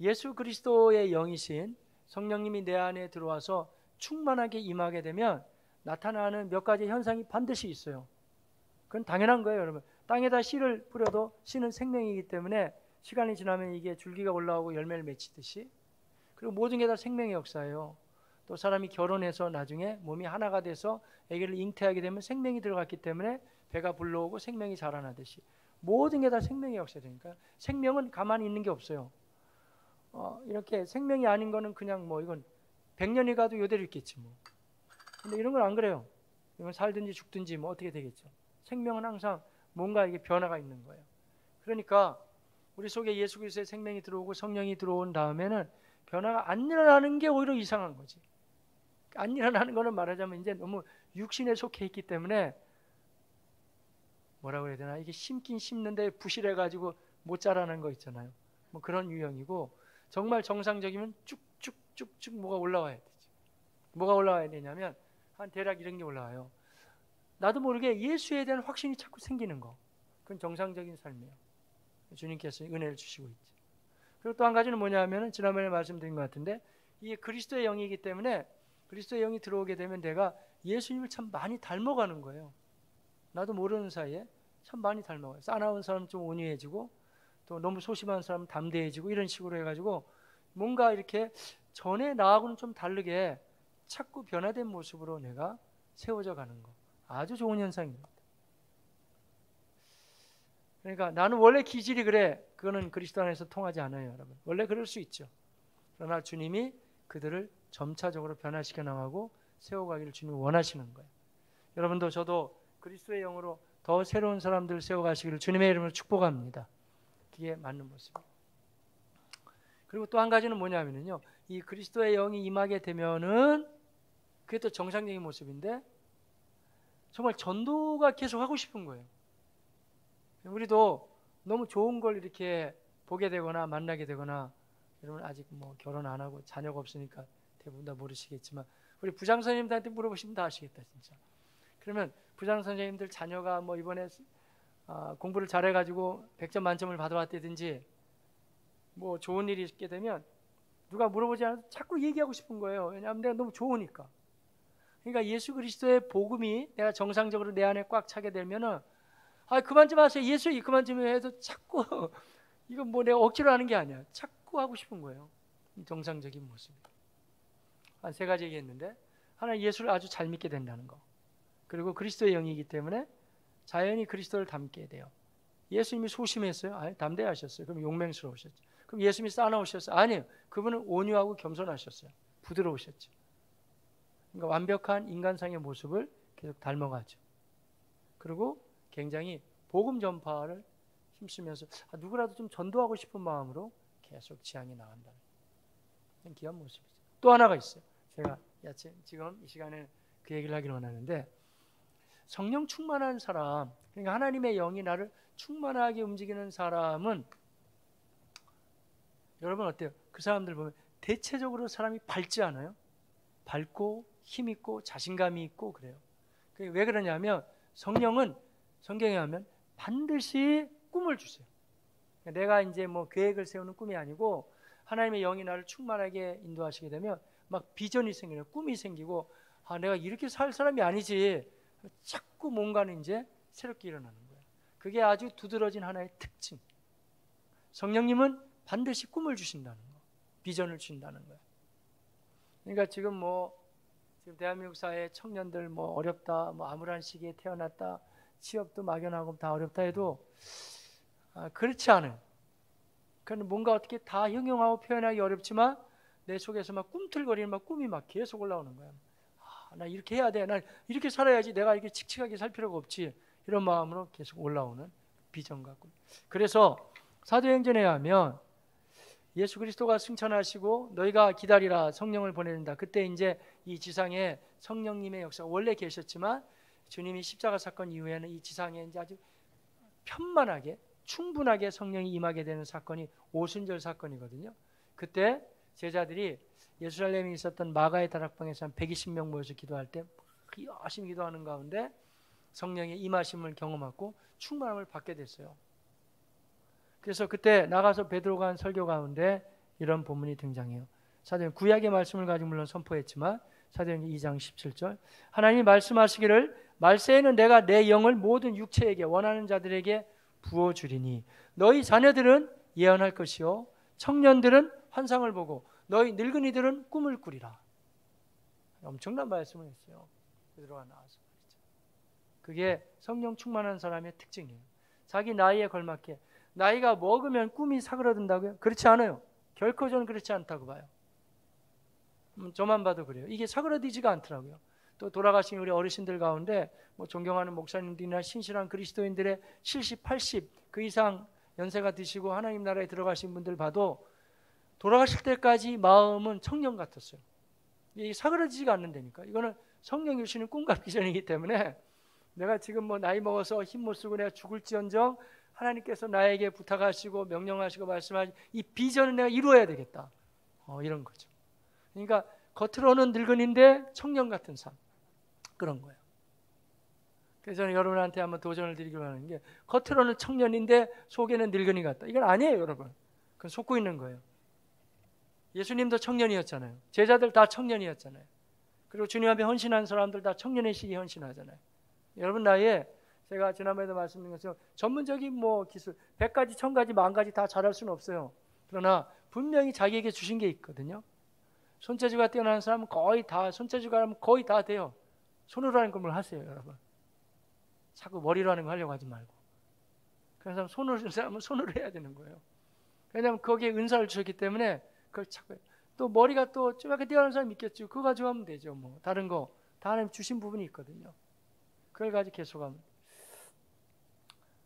예수 그리스도의 영이신 성령님이 내 안에 들어와서 충만하게 임하게 되면 나타나는 몇 가지 현상이 반드시 있어요. 그건 당연한 거예요, 여러분. 땅에다 씨를 뿌려도 씨는 생명이기 때문에 시간이 지나면 이게 줄기가 올라오고 열매를 맺히듯이 그리고 모든 게 다 생명의 역사예요. 또 사람이 결혼해서 나중에 몸이 하나가 돼서 아기를 잉태하게 되면 생명이 들어갔기 때문에 배가 불러오고 생명이 자라나듯이 모든 게 다 생명의 역사니까 생명은 가만히 있는 게 없어요. 이렇게 생명이 아닌 거는 그냥 뭐 이건 100년이 가도 이대로 있겠지 뭐. 근데 이런 건 안 그래요. 이건 살든지 죽든지 뭐 어떻게 되겠죠. 생명은 항상 뭔가 이게 변화가 있는 거예요. 그러니까 우리 속에 예수 그리스도의 생명이 들어오고 성령이 들어온 다음에는 변화가 안 일어나는 게 오히려 이상한 거지. 안 일어나는 거는 말하자면 이제 너무 육신에 속해 있기 때문에 뭐라고 해야 되나 이게 심긴 심는데 부실해가지고 못 자라는 거 있잖아요. 뭐 그런 유형이고 정말 정상적이면 쭉쭉쭉쭉 뭐가 올라와야 되지. 뭐가 올라와야 되냐면 한 대략 이런 게 올라와요. 나도 모르게 예수에 대한 확신이 자꾸 생기는 거. 그건 정상적인 삶이에요. 주님께서 은혜를 주시고 있지. 그리고 또 한 가지는 뭐냐 하면 지난번에 말씀드린 것 같은데 이게 그리스도의 영이기 때문에 그리스도의 영이 들어오게 되면 내가 예수님을 참 많이 닮아가는 거예요. 나도 모르는 사이에 참 많이 닮아가요. 싸나운 사람 좀 온유해지고 또 너무 소심한 사람 담대해지고 이런 식으로 해가지고 뭔가 이렇게 전에 나하고는 좀 다르게 자꾸 변화된 모습으로 내가 세워져 가는 거. 아주 좋은 현상입니다. 그러니까 나는 원래 기질이 그래. 그거는 그리스도 안에서 통하지 않아요, 여러분. 원래 그럴 수 있죠. 그러나 주님이 그들을 점차적으로 변화시켜 나가고 세워가기를 주님이 원하시는 거예요. 여러분도 저도 그리스도의 영으로 더 새로운 사람들 세워가시기를 주님의 이름으로 축복합니다. 그게 맞는 모습입니다. 그리고 또 한 가지는 뭐냐면요, 이 그리스도의 영이 임하게 되면은 그게 또 정상적인 모습인데 정말 전도가 계속 하고 싶은 거예요. 우리도 너무 좋은 걸 이렇게 보게 되거나 만나게 되거나 여러분 아직 뭐 결혼 안 하고 자녀가 없으니까 대부분 다 모르시겠지만 우리 부장 선생님들한테 물어보시면 다 아시겠다 진짜. 그러면 부장 선생님들 자녀가 뭐 이번에 공부를 잘해가지고 100점 만점을 받아왔다든지 뭐 좋은 일이 있게 되면 누가 물어보지 않아도 자꾸 얘기하고 싶은 거예요. 왜냐하면 내가 너무 좋으니까. 그러니까 예수 그리스도의 복음이 내가 정상적으로 내 안에 꽉 차게 되면은 그만 좀 하세요. 예수 그만 좀 해도 자꾸 이건 뭐 내가 억지로 하는 게 아니야. 자꾸 하고 싶은 거예요. 정상적인 모습. 한 3가지 얘기했는데 하나, 예수를 아주 잘 믿게 된다는 거. 그리고 그리스도의 영이기 때문에 자연히 그리스도를 닮게 돼요. 예수님이 소심했어요? 아니, 담대하셨어요. 그럼 용맹스러우셨죠. 그럼 예수님이 싸나우셨어요? 아니요. 그분은 온유하고 겸손하셨어요. 부드러우셨죠. 그러니까 완벽한 인간상의 모습을 계속 닮아가죠. 그리고 굉장히 복음 전파를 힘쓰면서 누구라도 좀 전도하고 싶은 마음으로 계속 지향해 나간다는 귀한 모습이죠. 또 하나가 있어요. 제가 지금 이 시간에 그 얘기를 하기를 원하는데, 성령 충만한 사람, 그러니까 하나님의 영이 나를 충만하게 움직이는 사람은, 여러분 어때요? 그 사람들 보면 대체적으로 사람이 밝지 않아요? 밝고 힘있고 자신감이 있고 그래요. 왜 그러냐면 성령은 성경에 하면 반드시 꿈을 주세요. 내가 이제 뭐 계획을 세우는 꿈이 아니고 하나님의 영이 나를 충만하게 인도하시게 되면 막 비전이 생기는, 꿈이 생기고 내가 이렇게 살 사람이 아니지. 자꾸 뭔가는 이제 새롭게 일어나는 거예요. 그게 아주 두드러진 하나의 특징. 성령님은 반드시 꿈을 주신다는 거, 비전을 주신다는 거예요. 그러니까 지금 대한민국 사회 청년들 어렵다, 암울한 시기에 태어났다, 취업도 막연하고 다 어렵다 해도 그렇지 않아요. 그러니까 뭔가 어떻게 다 형용하고 표현하기 어렵지만 내 속에서 막 꿈틀거리는 꿈이 막 계속 올라오는 거예요. 나 이렇게 해야 돼, 난 이렇게 살아야지, 내가 이렇게 칙칙하게 살 필요가 없지, 이런 마음으로 계속 올라오는 비전과 꿈. 그래서 사도행전에 하면 예수 그리스도가 승천하시고 너희가 기다리라, 성령을 보내준다. 그때 이제 이 지상에 성령님의 역사가 원래 계셨지만 주님이 십자가 사건 이후에는 이 지상에 이제 아주 편만하게 충분하게 성령이 임하게 되는 사건이 오순절 사건이거든요. 그때 제자들이 예루살렘에 있었던 마가의 다락방에서 한 120명 모여서 기도할 때 열심히 기도하는 가운데 성령의 임하심을 경험하고 충만함을 받게 됐어요. 그래서 그때 나가서 베드로가 한 설교 가운데 이런 본문이 등장해요. 사도행 구약의 말씀을 가지고 물론 선포했지만 사도행 2장 17절, 하나님이 말씀하시기를 말세에는 내가 내 영을 모든 육체에게 원하는 자들에게 부어주리니 너희 자녀들은 예언할 것이요 청년들은 환상을 보고 너희 늙은이들은 꿈을 꾸리라. 엄청난 말씀을 했어요. 베드로가 나와서. 그게 성령 충만한 사람의 특징이에요. 자기 나이에 걸맞게. 나이가 먹으면 꿈이 사그러든다고요? 그렇지 않아요. 결코 저는 그렇지 않다고 봐요. 저만 봐도 그래요. 이게 사그러지지가 않더라고요. 또 돌아가신 우리 어르신들 가운데 존경하는 목사님들이나 신실한 그리스도인들의 70, 80 그 이상 연세가 드시고 하나님 나라에 들어가신 분들 봐도 돌아가실 때까지 마음은 청년 같았어요. 이게 사그러지지가 않는다니까. 이거는 성령이 주시는 꿈과 비전이기 때문에 내가 지금 나이 먹어서 힘 못 쓰고 내가 죽을지언정 하나님께서 나에게 부탁하시고 명령하시고 말씀하시 이 비전을 내가 이루어야 되겠다. 이런 거죠. 그러니까 겉으로는 늙은인데 청년 같은 삶, 그런 거예요. 그래서 저는 여러분한테 한번 도전을 드리기로 하는 게, 겉으로는 청년인데 속에는 늙은이 같다. 이건 아니에요, 여러분. 그건 속고 있는 거예요. 예수님도 청년이었잖아요. 제자들 다 청년이었잖아요. 그리고 주님 앞에 헌신한 사람들 다 청년의 시기에 헌신하잖아요. 여러분 나이에 제가 지난번에도 말씀드린 것처럼 전문적인 기술 100가지, 1000가지, 10,000가지 다 잘할 수는 없어요. 그러나 분명히 자기에게 주신 게 있거든요. 손재주가 뛰어난 사람은 거의 다, 손재주가 하면 거의 다 돼요. 손으로 하는 걸 하세요, 여러분. 자꾸 머리로 하는 거 하려고 하지 말고. 그래서 손으로 주는 사람은 손으로 해야 되는 거예요. 왜냐하면 거기에 은사를 주셨기 때문에 그걸 자꾸 해요. 또 머리가 또 좀 약간 뛰어난 사람이 있겠죠. 그거 가지고 하면 되죠. 다른 거 다 하나님 주신 부분이 있거든요. 그걸 가지고 계속하면.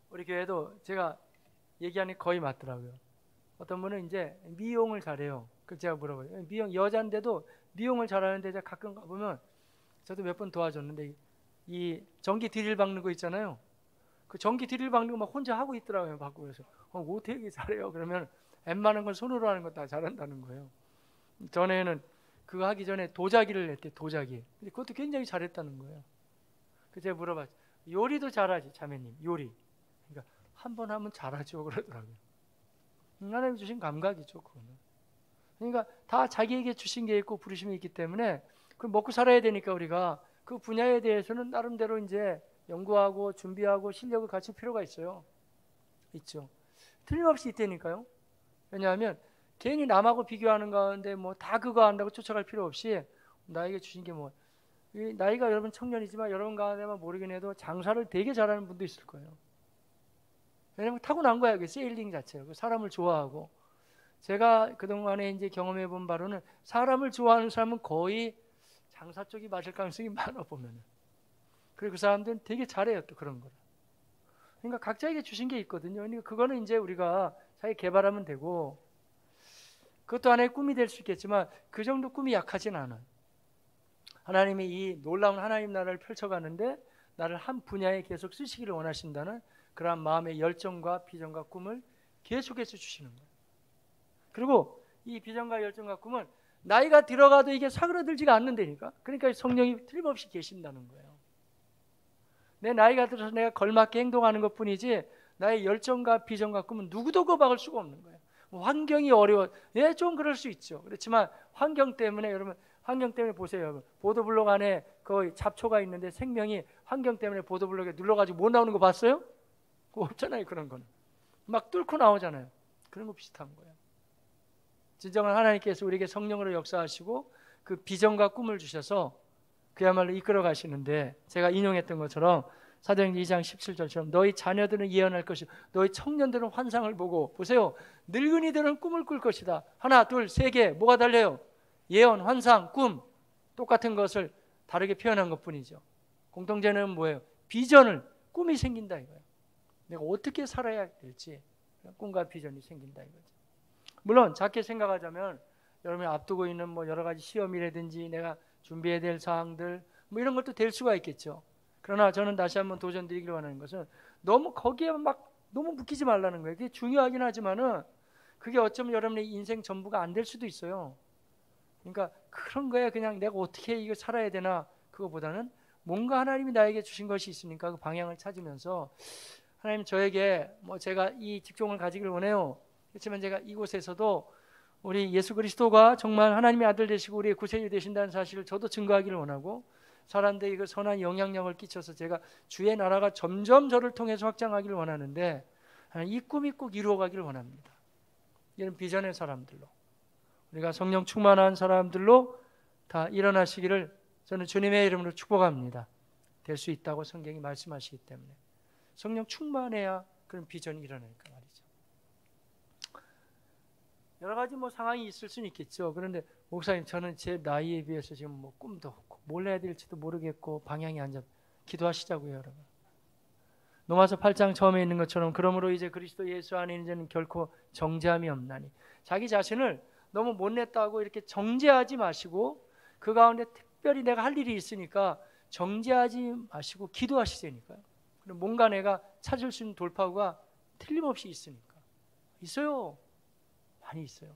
우리 교회도 제가 얘기하는 게 거의 맞더라고요. 어떤 분은 이제 미용을 잘해요. 그 제가 물어봐요. 미용 여자인데도 미용을 잘하는데 제가 가끔 가보면, 저도 몇 번 도와줬는데 이 전기 드릴 박는 거 있잖아요. 그 전기 드릴 박는 거 막 혼자 하고 있더라고요. 받고. 그래서 어떻게 잘해요? 그러면 웬만한 건 손으로 하는 거 다 잘한다는 거예요. 전에는 그거 하기 전에 도자기를 냈대. 도자기. 근데 그것도 굉장히 잘했다는 거예요. 그래서 제가 물어봤죠. 요리도 잘하지, 자매님. 요리. 그러니까 한 번 하면 잘하죠, 그러더라고요. 하나님이 주신 감각이죠. 그거는. 그러니까 다 자기에게 주신 게 있고 부르심이 있기 때문에 그 먹고 살아야 되니까 우리가 그 분야에 대해서는 나름대로 이제 연구하고 준비하고 실력을 갖출 필요가 있어요. 있죠. 틀림없이 있다니까요. 왜냐하면 괜히 남하고 비교하는 가운데 뭐 다 그거 한다고 쫓아갈 필요 없이 나에게 주신 게 뭐, 나이가 여러분 청년이지만 여러분 가운데만 모르긴 해도 장사를 되게 잘하는 분도 있을 거예요. 왜냐면 타고난 거야. 그 세일링 자체가. 그 사람을 좋아하고. 제가 그동안에 이제 경험해 본 바로는 사람을 좋아하는 사람은 거의 장사 쪽이 맞을 가능성이 많아 보면은. 그리고 그 사람들은 되게 잘해요. 또 그런 거를. 그러니까 각자에게 주신 게 있거든요. 그러니까 그거는 이제 우리가 자기 개발하면 되고, 그것도 하나의 꿈이 될 수 있겠지만 그 정도 꿈이 약하진 않아요. 하나님이 이 놀라운 하나님 나라를 펼쳐가는데 나를 한 분야에 계속 쓰시기를 원하신다는 그러한 마음의 열정과 비전과 꿈을 계속해서 주시는 거예요. 그리고 이 비전과 열정과 꿈은 나이가 들어가도 이게 사그러들지가 않는다니까. 그러니까 성령이 틀림없이 계신다는 거예요. 내 나이가 들어서 내가 걸맞게 행동하는 것뿐이지 나의 열정과 비전과 꿈은 누구도 거박을 수가 없는 거예요. 뭐 환경이 어려워. 네, 좀 그럴 수 있죠. 그렇지만 환경 때문에 여러분, 환경 때문에 보세요. 여러분. 보도블록 안에 거의 잡초가 있는데 생명이 환경 때문에 보도블록에 눌러가지고 못 나오는 거 봤어요? 그거 없잖아요. 그런 거는. 막 뚫고 나오잖아요. 그런 거 비슷한 거예요. 진정한 하나님께서 우리에게 성령으로 역사하시고 그 비전과 꿈을 주셔서 그야말로 이끌어 가시는데, 제가 인용했던 것처럼 사도행전 2장 17절처럼 너희 자녀들은 예언할 것이고 너희 청년들은 환상을 보고, 보세요, 늙은이들은 꿈을 꿀 것이다. 하나, 둘, 세 개. 뭐가 달려요? 예언, 환상, 꿈. 똑같은 것을 다르게 표현한 것뿐이죠. 공통점은 뭐예요? 비전을, 꿈이 생긴다 이거예요. 내가 어떻게 살아야 될지 꿈과 비전이 생긴다 이거죠. 물론 작게 생각하자면 여러분이 앞두고 있는 뭐 여러 가지 시험이라든지 내가 준비해야 될 사항들 뭐 이런 것도 될 수가 있겠죠. 그러나 저는 다시 한번 도전드리기를 원하는 것은 너무 거기에 막 너무 묶이지 말라는 거예요. 그게 중요하긴 하지만은 그게 어쩌면 여러분의 인생 전부가 안 될 수도 있어요. 그러니까 그런 거에 그냥 내가 어떻게 이거 살아야 되나, 그거보다는 뭔가 하나님이 나에게 주신 것이 있으니까 그 방향을 찾으면서 하나님 저에게 뭐 제가 이 직종을 가지길 원해요. 그렇지만 제가 이곳에서도 우리 예수 그리스도가 정말 하나님의 아들 되시고 우리의 구세주 되신다는 사실을 저도 증거하기를 원하고, 사람들에게 그 선한 영향력을 끼쳐서 제가 주의 나라가 점점 저를 통해서 확장하기를 원하는데, 이 꿈이 꼭 이루어가기를 원합니다. 이런 비전의 사람들로, 우리가 성령 충만한 사람들로 다 일어나시기를 저는 주님의 이름으로 축복합니다. 될 수 있다고 성경이 말씀하시기 때문에 성령 충만해야 그런 비전이 일어나니까 말이죠. 여러 가지 뭐 상황이 있을 수는 있겠죠. 그런데 목사님, 저는 제 나이에 비해서 지금 뭐 꿈도 없고 뭘 해야 될지도 모르겠고 방향이 안 잡. 기도하시자고요, 여러분. 로마서 8장 처음에 있는 것처럼 그러므로 이제 그리스도 예수 안에 있는 자는 결코 정죄함이 없나니. 자기 자신을 너무 못냈다고 이렇게 정죄하지 마시고, 그 가운데 특별히 내가 할 일이 있으니까 정죄하지 마시고 기도하시자니까요. 그럼 뭔가 내가 찾을 수 있는 돌파구가 틀림없이 있으니까. 있어요. 많이 있어요.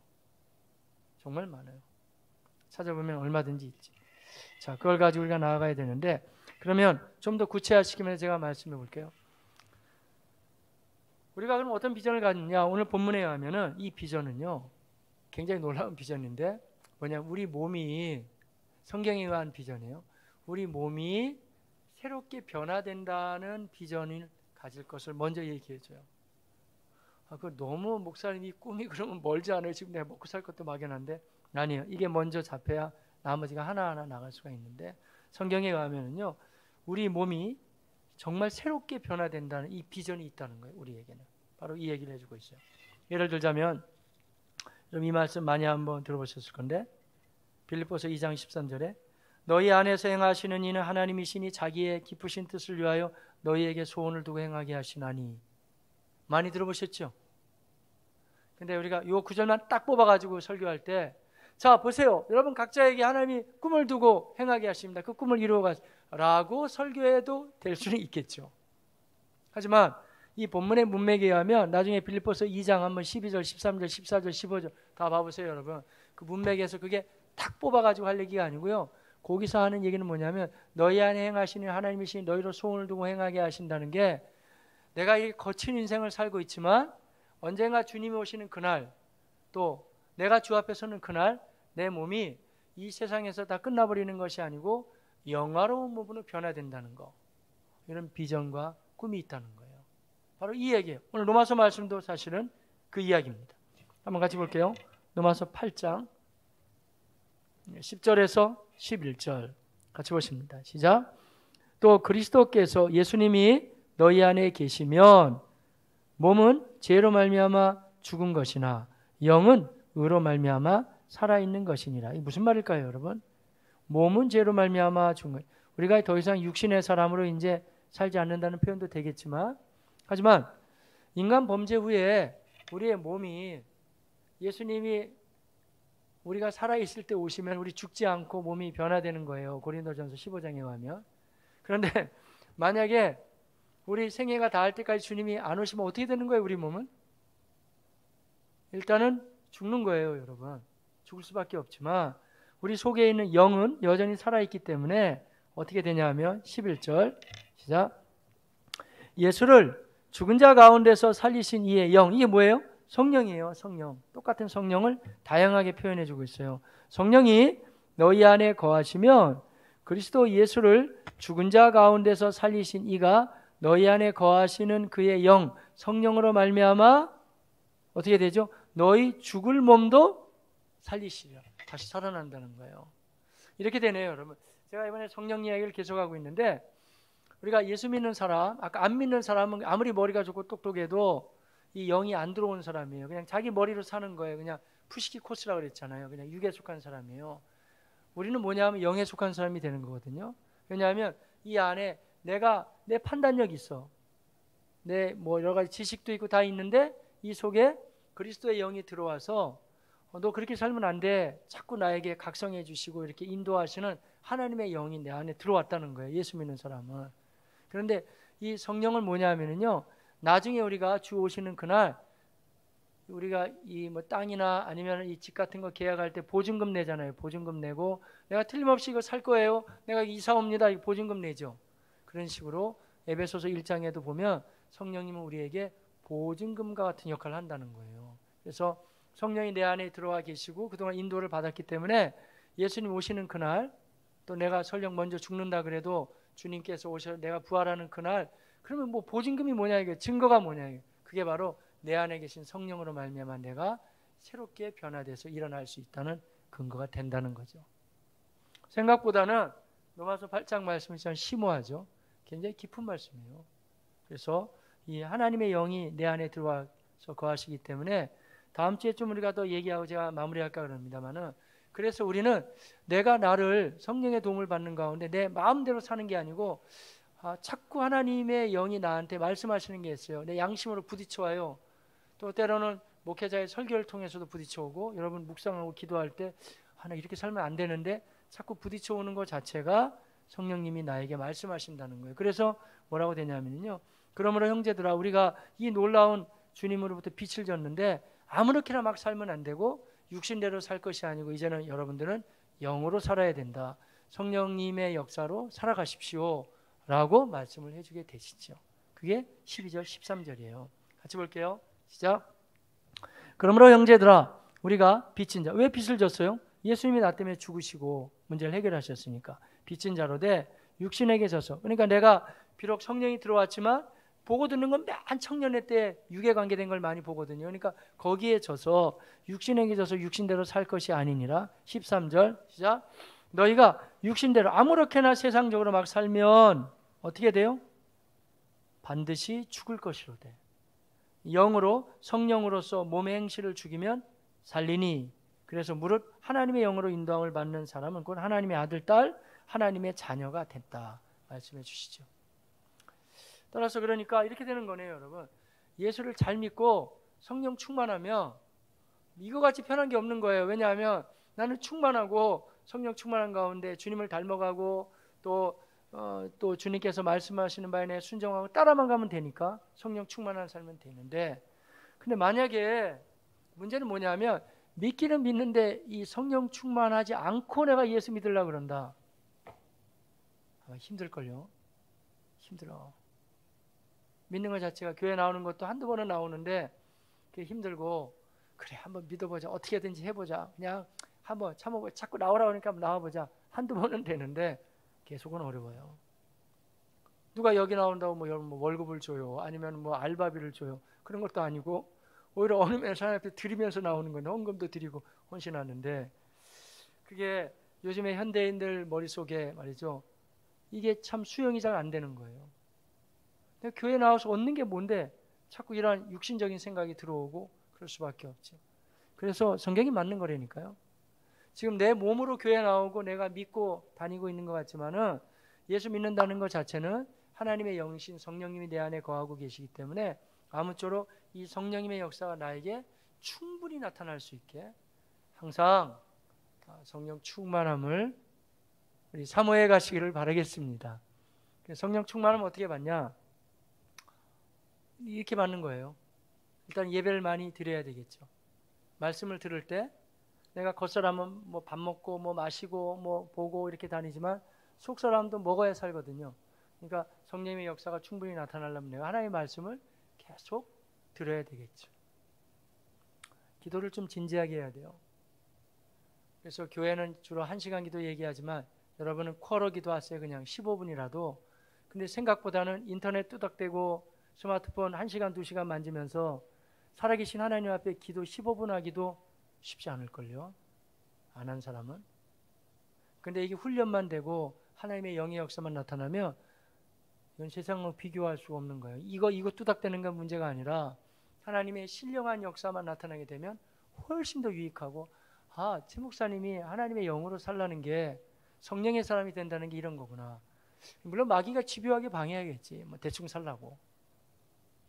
정말 많아요. 찾아보면 얼마든지 있지. 자, 그걸 가지고 우리가 나아가야 되는데, 그러면 좀 더 구체화시키기 위해 제가 말씀해 볼게요. 우리가 그럼 어떤 비전을 갖느냐? 오늘 본문에 의하면은 이 비전은요, 굉장히 놀라운 비전인데 뭐냐면 우리 몸이, 성경에 의한 비전이에요. 우리 몸이 새롭게 변화된다는 비전을 가질 것을 먼저 얘기해 줘요. 그 너무 목사님이 꿈이 그러면 멀지 않아요? 지금 내가 먹고 살 것도 막연한데. 아니에요. 이게 먼저 잡혀야 나머지가 하나하나 나갈 수가 있는데, 성경에 의하면은요, 우리 몸이 정말 새롭게 변화된다는 이 비전이 있다는 거예요. 우리에게는. 바로 이 얘기를 해주고 있어요. 예를 들자면 좀 이 말씀 많이 한번 들어보셨을 건데, 빌립보서 2장 13절에 너희 안에서 행하시는 이는 하나님이시니 자기의 기쁘신 뜻을 위하여 너희에게 소원을 두고 행하게 하시나니. 많이 들어보셨죠? 근데 우리가 이 구절만 딱 뽑아가지고 설교할 때, 자 보세요, 여러분 각자에게 하나님이 꿈을 두고 행하게 하십니다. 그 꿈을 이루어가라고 설교해도 될 수는 있겠죠. 하지만 이 본문의 문맥에 의하면 나중에 빌립보서 2장 한번 12절, 13절, 14절, 15절 다 봐보세요, 여러분. 그 문맥에서 그게 탁 뽑아가지고 할 얘기가 아니고요. 거기서 하는 얘기는 뭐냐면 너희 안에 행하시는 하나님이시니 너희로 소원을 두고 행하게 하신다는 게, 내가 이 거친 인생을 살고 있지만 언젠가 주님이 오시는 그날, 또 내가 주 앞에 서는 그날 내 몸이 이 세상에서 다 끝나버리는 것이 아니고 영화로운 몸으로 변화된다는 거, 이런 비전과 꿈이 있다는 거예요. 바로 이 얘기예요. 오늘 로마서 말씀도 사실은 그 이야기입니다. 한번 같이 볼게요. 로마서 8장 10절에서 11절 같이 보십니다. 시작. 또 그리스도께서 예수님이 너희 안에 계시면 몸은 죄로 말미암아 죽은 것이나 영은 의로 말미암아 살아있는 것이니라. 이게 무슨 말일까요, 여러분? 몸은 죄로 말미암아 죽은 것. 우리가 더 이상 육신의 사람으로 이제 살지 않는다는 표현도 되겠지만, 하지만 인간 범죄 후에 우리의 몸이, 예수님이 우리가 살아있을 때 오시면 우리 죽지 않고 몸이 변화되는 거예요. 고린도전서 15장에 가면. 그런데 만약에 우리 생애가 닿을 때까지 주님이 안 오시면 어떻게 되는 거예요, 우리 몸은? 일단은 죽는 거예요, 여러분. 죽을 수밖에 없지만 우리 속에 있는 영은 여전히 살아있기 때문에 어떻게 되냐 하면 11절 시작. 예수를 죽은 자 가운데서 살리신 이의 영, 이게 뭐예요? 성령이에요. 성령. 똑같은 성령을 다양하게 표현해주고 있어요. 성령이 너희 안에 거하시면 그리스도 예수를 죽은 자 가운데서 살리신 이가 너희 안에 거하시는 그의 영, 성령으로 말미암아 어떻게 되죠? 너희 죽을 몸도 살리시려. 다시 살아난다는 거예요. 이렇게 되네요, 여러분. 제가 이번에 성령 이야기를 계속하고 있는데, 우리가 예수 믿는 사람, 아까 안 믿는 사람은 아무리 머리가 좋고 똑똑해도 이 영이 안 들어온 사람이에요. 그냥 자기 머리로 사는 거예요. 그냥 푸시키 코스라고 그랬잖아요. 그냥 육에 속한 사람이에요. 우리는 뭐냐면 영에 속한 사람이 되는 거거든요. 왜냐하면 이 안에 내 판단력이 있어. 내 뭐 여러 가지 지식도 있고 다 있는데 이 속에 그리스도의 영이 들어와서 너 그렇게 살면 안 돼. 자꾸 나에게 각성해 주시고 이렇게 인도하시는 하나님의 영이 내 안에 들어왔다는 거예요. 예수 믿는 사람은. 그런데 이 성령은 뭐냐면요. 나중에 우리가 주 오시는 그날 우리가 이 뭐 땅이나 아니면 이 집 같은 거 계약할 때 보증금 내잖아요. 보증금 내고 내가 틀림없이 이거 살 거예요. 내가 이사 옵니다. 이 보증금 내죠. 그런 식으로 에베소서 1장에도 보면 성령님은 우리에게 보증금과 같은 역할을 한다는 거예요. 그래서 성령이 내 안에 들어와 계시고 그동안 인도를 받았기 때문에 예수님 오시는 그날, 또 내가 설령 먼저 죽는다 그래도 주님께서 오셔 내가 부활하는 그날, 그러면 뭐 보증금이 뭐냐, 이게 증거가 뭐냐, 이게. 그게 바로 내 안에 계신 성령으로 말미암아 내가 새롭게 변화돼서 일어날 수 있다는 근거가 된다는 거죠. 생각보다는 로마서 8장 말씀이 참 심오하죠. 굉장히 깊은 말씀이에요. 그래서 이 하나님의 영이 내 안에 들어와서 거하시기 때문에 다음 주에 좀 우리가 더 얘기하고 제가 마무리할까 그럽니다만은, 그래서 우리는 내가 나를 성령의 도움을 받는 가운데 내 마음대로 사는 게 아니고 자꾸 하나님의 영이 나한테 말씀하시는 게 있어요. 내 양심으로 부딪혀와요. 또 때로는 목회자의 설교를 통해서도 부딪혀오고, 여러분 묵상하고 기도할 때 나 이렇게 살면 안 되는데 자꾸 부딪혀오는 것 자체가 성령님이 나에게 말씀하신다는 거예요. 그래서 뭐라고 되냐면요, 그러므로 형제들아 우리가 이 놀라운 주님으로부터 빛을 졌는데 아무렇게나 막 살면 안 되고 육신대로 살 것이 아니고 이제는 여러분들은 영으로 살아야 된다. 성령님의 역사로 살아가십시오 라고 말씀을 해주게 되시죠. 그게 12절 13절이에요. 같이 볼게요. 시작. 그러므로 형제들아 우리가 빚진 자, 왜 빚을 졌어요? 예수님이 나 때문에 죽으시고 문제를 해결하셨으니까 빚진 자로 돼 육신에게 져서. 그러니까 내가 비록 성령이 들어왔지만 보고 듣는 건 맨 청년의 때 육에 관계된 걸 많이 보거든요. 그러니까 거기에 져서 육신에게 져서 육신대로 살 것이 아니니라. 13절 시작. 너희가 육신대로 아무렇게나 세상적으로 막 살면 어떻게 돼요? 반드시 죽을 것이로 돼. 영으로 성령으로서 몸의 행실을 죽이면 살리니. 그래서 무릇 하나님의 영으로 인도함을 받는 사람은 곧 하나님의 아들, 딸, 하나님의 자녀가 됐다 말씀해 주시죠. 따라서 그러니까 이렇게 되는 거네요, 여러분. 예수를 잘 믿고 성령 충만하면 이거같이 편한 게 없는 거예요. 왜냐하면 나는 충만하고 성령 충만한 가운데 주님을 닮아가고 또 주님께서 말씀하시는 바에 내 순종하고 따라만 가면 되니까 성령 충만한 삶은 되는데, 근데 만약에 문제는 뭐냐면 믿기는 믿는데 이 성령 충만하지 않고 내가 예수 믿으려고 그런다. 아마 힘들걸요. 힘들어. 믿는 것 자체가 교회 나오는 것도 한두 번은 나오는데 힘들고 그래 한번 믿어보자. 어떻게든지 해보자. 그냥 한번 참아보자. 자꾸 나오라 그러니까 한번 나와보자. 한두 번은 되는데 계속은 어려워요. 누가 여기 나온다고 뭐 월급을 줘요. 아니면 뭐 알바비를 줘요. 그런 것도 아니고 오히려 어느 날 하나님 앞에 드리면서 나오는 건데 헌금도 드리고 헌신하는데 그게 요즘에 현대인들 머릿속에 말이죠. 이게 참 수용이 잘 안 되는 거예요. 교회 나와서 얻는 게 뭔데 자꾸 이런 육신적인 생각이 들어오고 그럴 수밖에 없죠. 그래서 성경이 맞는 거라니까요. 지금 내 몸으로 교회 나오고 내가 믿고 다니고 있는 것 같지만은 예수 믿는다는 것 자체는 하나님의 영신 성령님이 내 안에 거하고 계시기 때문에 아무쪼록 이 성령님의 역사가 나에게 충분히 나타날 수 있게 항상 성령 충만함을 우리 사모해 가시기를 바라겠습니다. 성령 충만함을 어떻게 받냐? 이렇게 받는 거예요. 일단 예배를 많이 드려야 되겠죠. 말씀을 들을 때 내가 겉사람은 뭐 밥 먹고 뭐 마시고 뭐 보고 이렇게 다니지만 속사람도 먹어야 살거든요. 그러니까 성령의 역사가 충분히 나타나려면 내가 하나님의 말씀을 계속 들어야 되겠죠. 기도를 좀 진지하게 해야 돼요. 그래서 교회는 주로 1시간 기도 얘기하지만 여러분은 쿼러 기도하세요. 그냥 15분이라도. 근데 생각보다는 인터넷 뚜덕대고 스마트폰 1시간 2시간 만지면서 살아계신 하나님 앞에 기도 15분 하기도 쉽지 않을걸요. 안 한 사람은. 근데 이게 훈련만 되고 하나님의 영의 역사만 나타나면 이건 세상과 비교할 수가 없는 거예요. 이거 뚜닥대는 건 문제가 아니라 하나님의 신령한 역사만 나타나게 되면 훨씬 더 유익하고 최 목사님이 하나님의 영으로 살라는 게 성령의 사람이 된다는 게 이런 거구나. 물론 마귀가 집요하게 방해하겠지. 뭐 대충 살라고.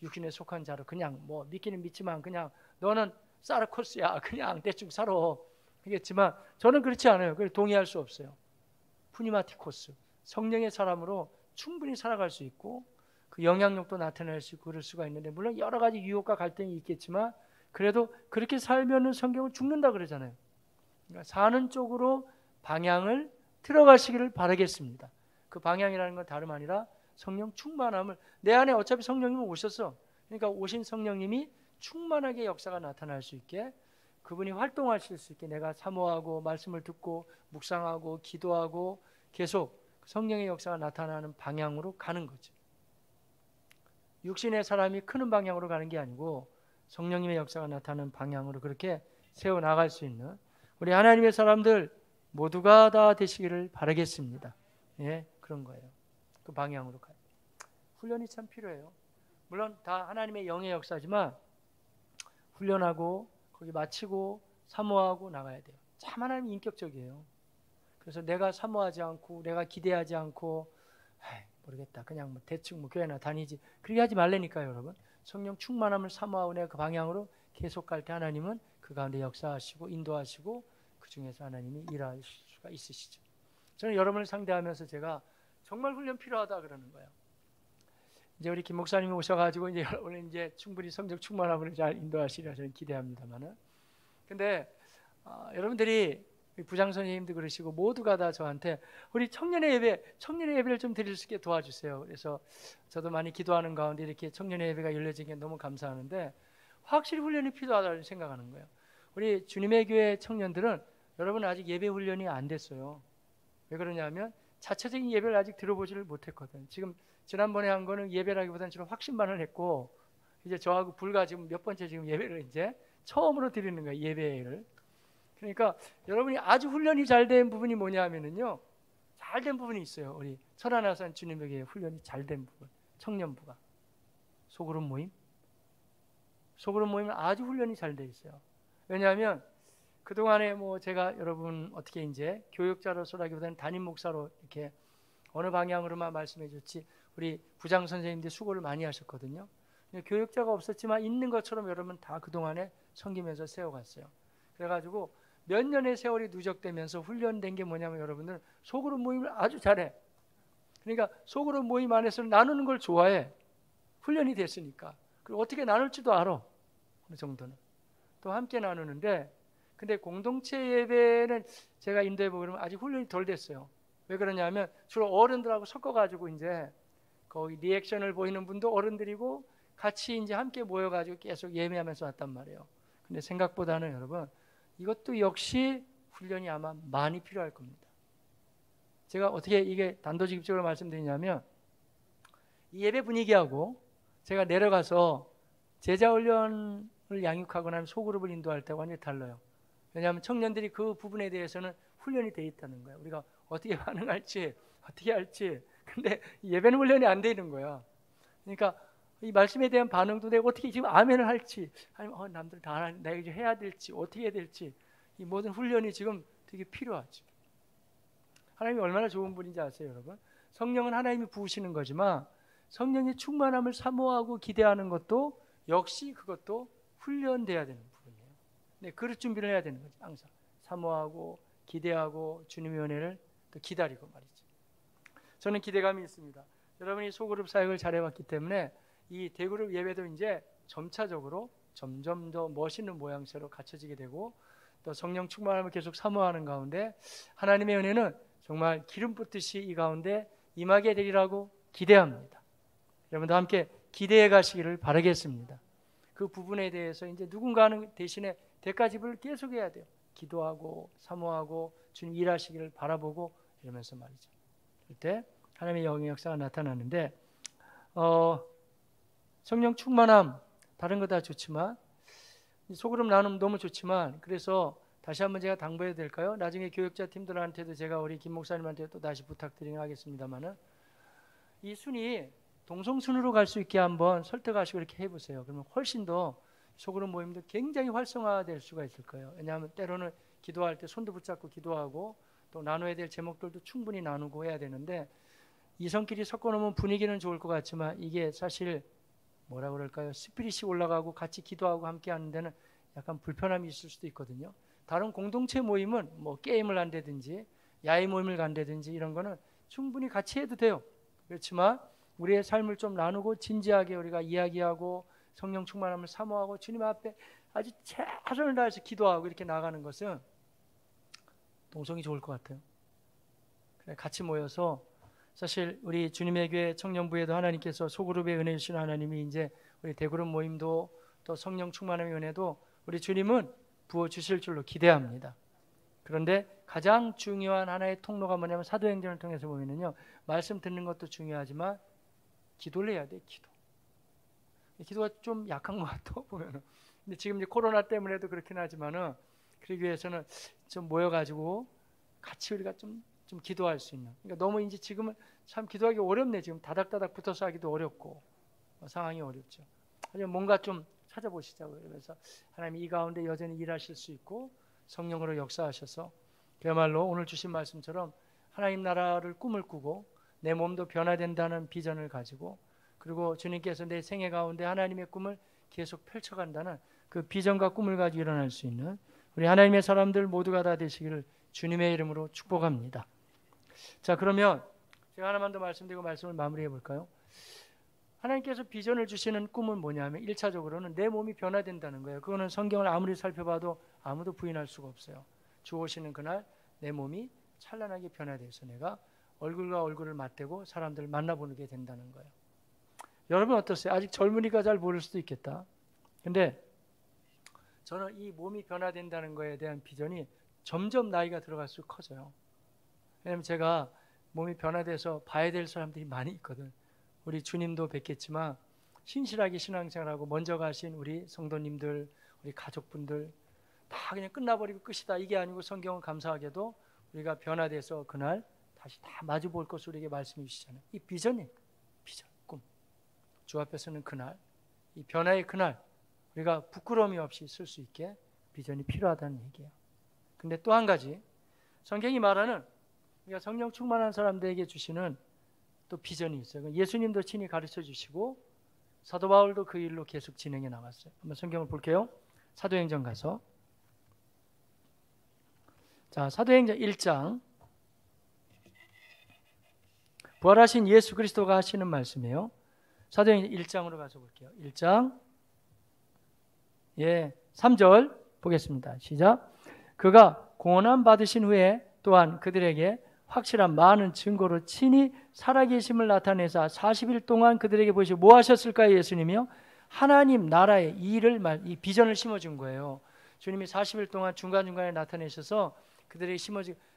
육신에 속한 자로 그냥 뭐 믿기는 믿지만 그냥 너는 사르코스야. 그냥 대충 살아. 하겠지만 저는 그렇지 않아요. 그걸 동의할 수 없어요. 푸니마티코스. 성령의 사람으로 충분히 살아갈 수 있고 그 영향력도 나타낼 수 있고 그럴 수가 있는데 물론 여러 가지 유혹과 갈등이 있겠지만 그래도 그렇게 살면은 성경은 죽는다 그러잖아요. 그러니까 사는 쪽으로 방향을 들어가시기를 바라겠습니다. 그 방향이라는 건 다름 아니라 성령 충만함을 내 안에 어차피 성령님은 오셨어. 그러니까 오신 성령님이 충만하게 역사가 나타날 수 있게 그분이 활동하실 수 있게 내가 사모하고 말씀을 듣고 묵상하고 기도하고 계속 성령의 역사가 나타나는 방향으로 가는 거죠. 육신의 사람이 크는 방향으로 가는 게 아니고 성령님의 역사가 나타나는 방향으로 그렇게 세워나갈 수 있는 우리 하나님의 사람들 모두가 다 되시기를 바라겠습니다. 예, 그런 거예요. 그 방향으로 가요. 훈련이 참 필요해요. 물론 다 하나님의 영의 역사지만 훈련하고 거기 마치고 사모하고 나가야 돼요. 참 하나님이 인격적이에요. 그래서 내가 사모하지 않고 내가 기대하지 않고 모르겠다. 그냥 뭐 대충 뭐 교회나 다니지. 그렇게 하지 말라니까요, 여러분. 성령 충만함을 사모하고 내가 그 방향으로 계속 갈 때 하나님은 그 가운데 역사하시고 인도하시고 그 중에서 하나님이 일할 수가 있으시죠. 저는 여러분을 상대하면서 제가 정말 훈련 필요하다 그러는 거예요. 이제 우리 김 목사님이 오셔가지고 이제 오늘 이제 충분히 성령 충만함을 잘 인도하시리라 저는 기대합니다만은. 근데 여러분들이 부장 선생님도 그러시고 모두가 다 저한테 우리 청년의 예배를 좀 드릴 수 있게 도와주세요. 그래서 저도 많이 기도하는 가운데 이렇게 청년의 예배가 열려진 게 너무 감사하는데 확실히 훈련이 필요하다고 생각하는 거예요. 우리 주님의 교회 청년들은 여러분 아직 예배 훈련이 안 됐어요. 왜 그러냐면 자체적인 예배를 아직 들어보지를 못했거든요. 지금 지난번에 한 거는 예배라기보다는 주로 확신반을 했고 이제 저하고 불과 지금 몇 번째 지금 예배를 이제 처음으로 드리는 거예요. 예배를. 그러니까 여러분이 아주 훈련이 잘 된 부분이 뭐냐면은요. 잘 된 부분이 있어요. 우리 천안아산 주님에게 훈련이 잘 된 부분. 청년부가. 소그룹 모임은 아주 훈련이 잘 돼 있어요. 왜냐하면 그동안에 뭐 제가 여러분 어떻게 이제 교육자로서라기보다는 담임 목사로 이렇게 어느 방향으로만 말씀해 줬지 우리 부장 선생님들이 수고를 많이 하셨거든요. 교육자가 없었지만 있는 것처럼 여러분 다 그동안에 섬기면서 세워갔어요. 그래가지고 몇 년의 세월이 누적되면서 훈련된 게 뭐냐면 여러분들 소그룹 모임을 아주 잘해. 그러니까 소그룹 모임 안에서는 나누는 걸 좋아해. 훈련이 됐으니까. 그리고 어떻게 나눌지도 알아. 어느 정도는. 또 함께 나누는데 근데 공동체 예배는 제가 인도해보고 그러면 아직 훈련이 덜 됐어요. 왜 그러냐면 주로 어른들하고 섞어가지고 이제 거기 리액션을 보이는 분도 어른들이고 같이 이제 함께 모여가지고 계속 예배하면서 왔단 말이에요. 근데 생각보다는 여러분 이것도 역시 훈련이 아마 많이 필요할 겁니다. 제가 어떻게 이게 단도직입적으로 말씀드리냐면 이 예배 분위기하고 제가 내려가서 제자 훈련을 양육하거나 소그룹을 인도할 때가 완전히 달라요. 왜냐하면 청년들이 그 부분에 대해서는 훈련이 돼 있다는 거예요. 우리가 어떻게 반응할지 어떻게 할지. 근데 예배는 훈련이 안 돼 있는 거야. 그러니까 이 말씀에 대한 반응도 내가 어떻게 지금 아멘을 할지 아니면 남들 다 내가 이제 해야 될지 어떻게 해야 될지 이 모든 훈련이 지금 되게 필요하죠. 하나님이 얼마나 좋은 분인지 아세요, 여러분? 성령은 하나님이 부으시는 거지만 성령의 충만함을 사모하고 기대하는 것도 역시 그것도 훈련돼야 되는 부분이에요. 네, 그릇 준비를 해야 되는 거죠. 항상 사모하고 기대하고 주님의 은혜를 또 기다리고 말이죠. 저는 기대감이 있습니다. 여러분이 소그룹 사역을 잘해왔기 때문에 이 대그룹 예배도 이제 점차적으로 점점 더 멋있는 모양새로 갖춰지게 되고 또 성령 충만함을 계속 사모하는 가운데 하나님의 은혜는 정말 기름 붓듯이 이 가운데 임하게 되리라고 기대합니다. 여러분도 함께 기대해 가시기를 바라겠습니다. 그 부분에 대해서 이제 누군가는 대신에 대가집을 계속해야 돼요. 기도하고 사모하고 주님 일하시기를 바라보고 이러면서 말이죠. 그때 하나님의 영의 역사가 나타나는데 성령 충만함 다른 거 다 좋지만 소그룹 나눔 너무 좋지만 그래서 다시 한번 제가 당부해야 될까요? 나중에 교육자 팀들한테도 제가 우리 김 목사님한테 또 다시 부탁드리긴 하겠습니다만은 이 순위 동성순으로 갈 수 있게 한번 설득하시고 이렇게 해보세요. 그러면 훨씬 더 소그룹 모임도 굉장히 활성화될 수가 있을 거예요. 왜냐하면 때로는 기도할 때 손도 붙잡고 기도하고 또 나눠야 될 제목들도 충분히 나누고 해야 되는데 이성끼리 섞어놓으면 분위기는 좋을 것 같지만 이게 사실 뭐라 그럴까요? 스피릿이 올라가고 같이 기도하고 함께 하는 데는 약간 불편함이 있을 수도 있거든요. 다른 공동체 모임은 뭐 게임을 한다든지 야외 모임을 간다든지 이런 거는 충분히 같이 해도 돼요. 그렇지만 우리의 삶을 좀 나누고 진지하게 우리가 이야기하고 성령 충만함을 사모하고 주님 앞에 아주 최선을 다해서 기도하고 이렇게 나가는 것은 동성이 좋을 것 같아요. 같이 모여서 사실 우리 주님의 교회 청년부에도 하나님께서 소그룹에 은혜 주시는 하나님이 이제 우리 대그룹 모임도 또 성령 충만함의 은혜도 우리 주님은 부어주실 줄로 기대합니다. 그런데 가장 중요한 하나의 통로가 뭐냐면 사도행전을 통해서 보면은요 말씀 듣는 것도 중요하지만 기도를 해야 돼. 기도가 좀 약한 것 같아 보면은. 근데 지금 이제 코로나 때문에도 그렇긴 하지만은 그러기 위해서는 좀 모여가지고 같이 우리가 좀 기도할 수 있는. 그러니까 너무 이제 지금은 참 기도하기 어렵네. 지금 다닥다닥 붙어서 하기도 어렵고 상황이 어렵죠. 하지만 뭔가 좀 찾아보시자고요. 그래서 하나님이 이 가운데 여전히 일하실 수 있고 성령으로 역사하셔서 그야말로 오늘 주신 말씀처럼 하나님 나라를 꿈을 꾸고 내 몸도 변화된다는 비전을 가지고 그리고 주님께서 내 생애 가운데 하나님의 꿈을 계속 펼쳐간다는 그 비전과 꿈을 가지고 일어날 수 있는 우리 하나님의 사람들 모두가 다 되시기를 주님의 이름으로 축복합니다. 자, 그러면 제가 하나만 더 말씀드리고 말씀을 마무리해 볼까요? 하나님께서 비전을 주시는 꿈은 뭐냐면 1차적으로는 내 몸이 변화된다는 거예요. 그거는 성경을 아무리 살펴봐도 아무도 부인할 수가 없어요. 주 오시는 그날 내 몸이 찬란하게 변화돼서 내가 얼굴과 얼굴을 맞대고 사람들을 만나보게 된다는 거예요. 여러분 어떠세요? 아직 젊으니까 잘 모를 수도 있겠다. 근데 저는 이 몸이 변화된다는 거에 대한 비전이 점점 나이가 들어갈수록 커져요. 왜냐하면 제가 몸이 변화돼서 봐야 될 사람들이 많이 있거든. 우리 주님도 뵙겠지만 신실하게 신앙생활하고 먼저 가신 우리 성도님들, 우리 가족분들 다 그냥 끝나버리고 끝이다. 이게 아니고 성경은 감사하게도 우리가 변화돼서 그날 다시 다 마주 볼 것을 우리에게 말씀해 주시잖아요. 이 비전이 비전, 꿈. 주 앞에 서는 그날, 이 변화의 그날 우리가 부끄러움이 없이 있을 수 있게 비전이 필요하다는 얘기예요. 근데 또 한 가지 성경이 말하는 우리가 성령 충만한 사람들에게 주시는 또 비전이 있어요. 예수님도 친히 가르쳐 주시고 사도 바울도 그 일로 계속 진행해 나갔어요. 한번 성경을 볼게요. 사도행전 가서 자, 사도행전 1장 부활하신 예수 그리스도가 하시는 말씀이에요. 사도행전 1장으로 가서 볼게요. 1장 3절 보겠습니다. 시작. 그가 고난 받으신 후에 또한 그들에게 확실한 많은 증거로 친히 살아계심을 나타내사 40일 동안 그들에게 보시고 뭐 하셨을까요? 예수님이요? 하나님 나라의 이 비전을 심어준 거예요. 주님이 40일 동안 중간중간에 나타내셔서 그들에게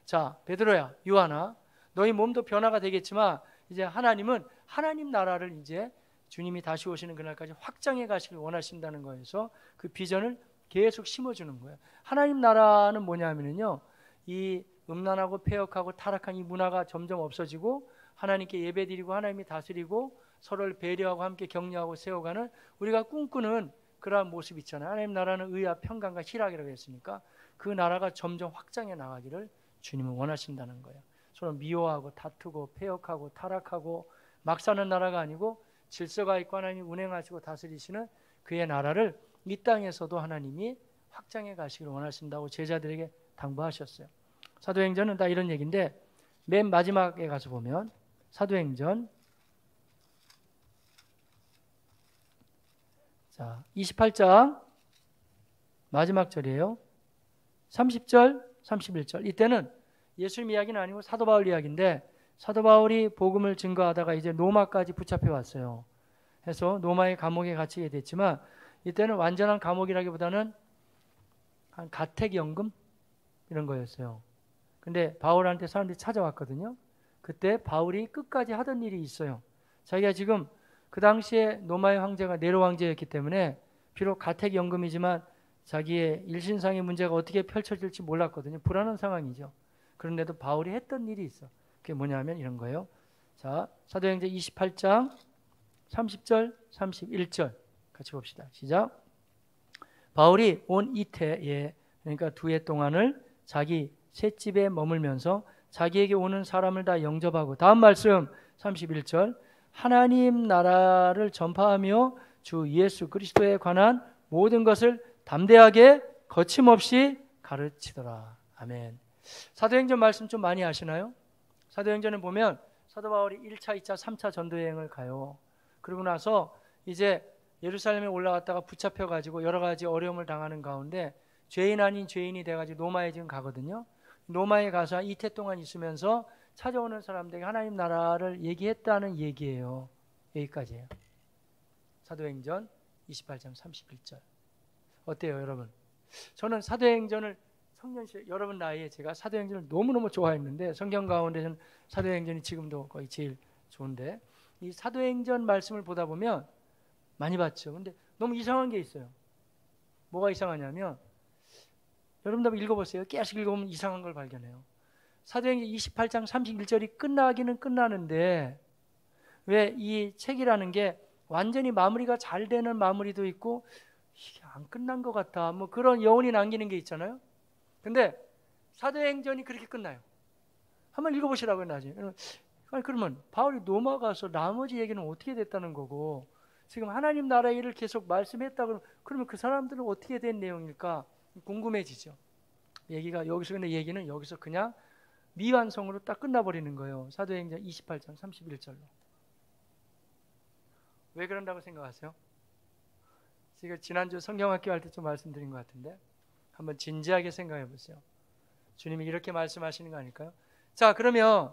자, 베드로야, 요한아, 너희 몸도 변화가 되겠지만 이제 하나님은 하나님 나라를 이제 주님이 다시 오시는 그날까지 확장해 가시길 원하신다는 거에서 그 비전을 계속 심어주는 거예요. 하나님 나라는 뭐냐면요, 이 음란하고 폐역하고 타락한 이 문화가 점점 없어지고 하나님께 예배드리고 하나님이 다스리고 서로를 배려하고 함께 격려하고 세워가는 우리가 꿈꾸는 그러한 모습 있잖아요. 하나님 나라는 의와 평강과 희락이라고 했으니까 그 나라가 점점 확장해 나가기를 주님은 원하신다는 거예요. 서로 미워하고 다투고 폐역하고 타락하고 막 사는 나라가 아니고 질서가 있고 하나님 운행하시고 다스리시는 그의 나라를 이 땅에서도 하나님이 확장해 가시기를 원하신다고 제자들에게 당부하셨어요. 사도행전은 다 이런 얘기인데 맨 마지막에 가서 보면 사도행전 28장 마지막 절이에요. 30절, 31절. 이때는 예수님 이야기는 아니고 사도 바울 이야기인데 사도 바울이 복음을 증거하다가 이제 로마까지 붙잡혀 왔어요. 해서 로마의 감옥에 갇히게 됐지만 이때는 완전한 감옥이라기보다는 한 가택연금 이런 거였어요. 근데 바울한테 사람들이 찾아왔거든요. 그때 바울이 끝까지 하던 일이 있어요. 자기가 지금 그 당시에 로마의 황제가 네로 황제였기 때문에 비록 가택연금이지만 자기의 일신상의 문제가 어떻게 펼쳐질지 몰랐거든요. 불안한 상황이죠. 그런데도 바울이 했던 일이 있어. 그게 뭐냐면 이런 거예요. 자, 사도행전 28장 30절, 31절 같이 봅시다. 시작. 바울이 온 이태에, 그러니까 2해 동안을 자기 셋집에 머물면서 자기에게 오는 사람을 다 영접하고, 다음 말씀 31절, 하나님 나라를 전파하며 주 예수 그리스도에 관한 모든 것을 담대하게 거침없이 가르치더라. 아멘. 사도행전 말씀 좀 많이 아시나요? 사도행전을 보면 사도 바울이 1차, 2차, 3차 전도여행을 가요. 그러고 나서 이제 예루살렘에 올라갔다가 붙잡혀가지고 여러 가지 어려움을 당하는 가운데 죄인 아닌 죄인이 돼가지고 로마에 지금 가거든요. 로마에 가서 한 이태 동안 있으면서 찾아오는 사람들에게 하나님 나라를 얘기했다는 얘기예요. 여기까지예요. 사도행전 28장 31절. 어때요, 여러분? 저는 사도행전을 청년시절 여러분 나이에 제가 사도행전을 너무너무 좋아했는데 성경 가운데는 사도행전이 지금도 거의 제일 좋은데 이 사도행전 말씀을 보다 보면 많이 봤죠. 근데 너무 이상한 게 있어요. 뭐가 이상하냐면 여러분도 한번 읽어보세요. 계속 읽어보면 이상한 걸 발견해요. 사도행전 28장 31절이 끝나기는 끝나는데 왜 이 책이라는 게 완전히 마무리가 잘 되는 마무리도 있고 이게 안 끝난 것 같다. 뭐 그런 여운이 남기는 게 있잖아요. 근데 사도행전이 그렇게 끝나요. 한번 읽어보시라고요, 나중에. 아니, 그러면 바울이 로마 가서 나머지 얘기는 어떻게 됐다는 거고 지금 하나님 나라의 일을 계속 말씀했다 그러면 그 사람들은 어떻게 된 내용일까 궁금해지죠. 얘기가 여기서 근데 얘기는 여기서 그냥 미완성으로 딱 끝나버리는 거예요. 사도행전 28장 31절로. 왜 그런다고 생각하세요? 제가 지난주 성경학교 할 때 좀 말씀드린 것 같은데 한번 진지하게 생각해 보세요. 주님이 이렇게 말씀하시는 거 아닐까요? 자, 그러면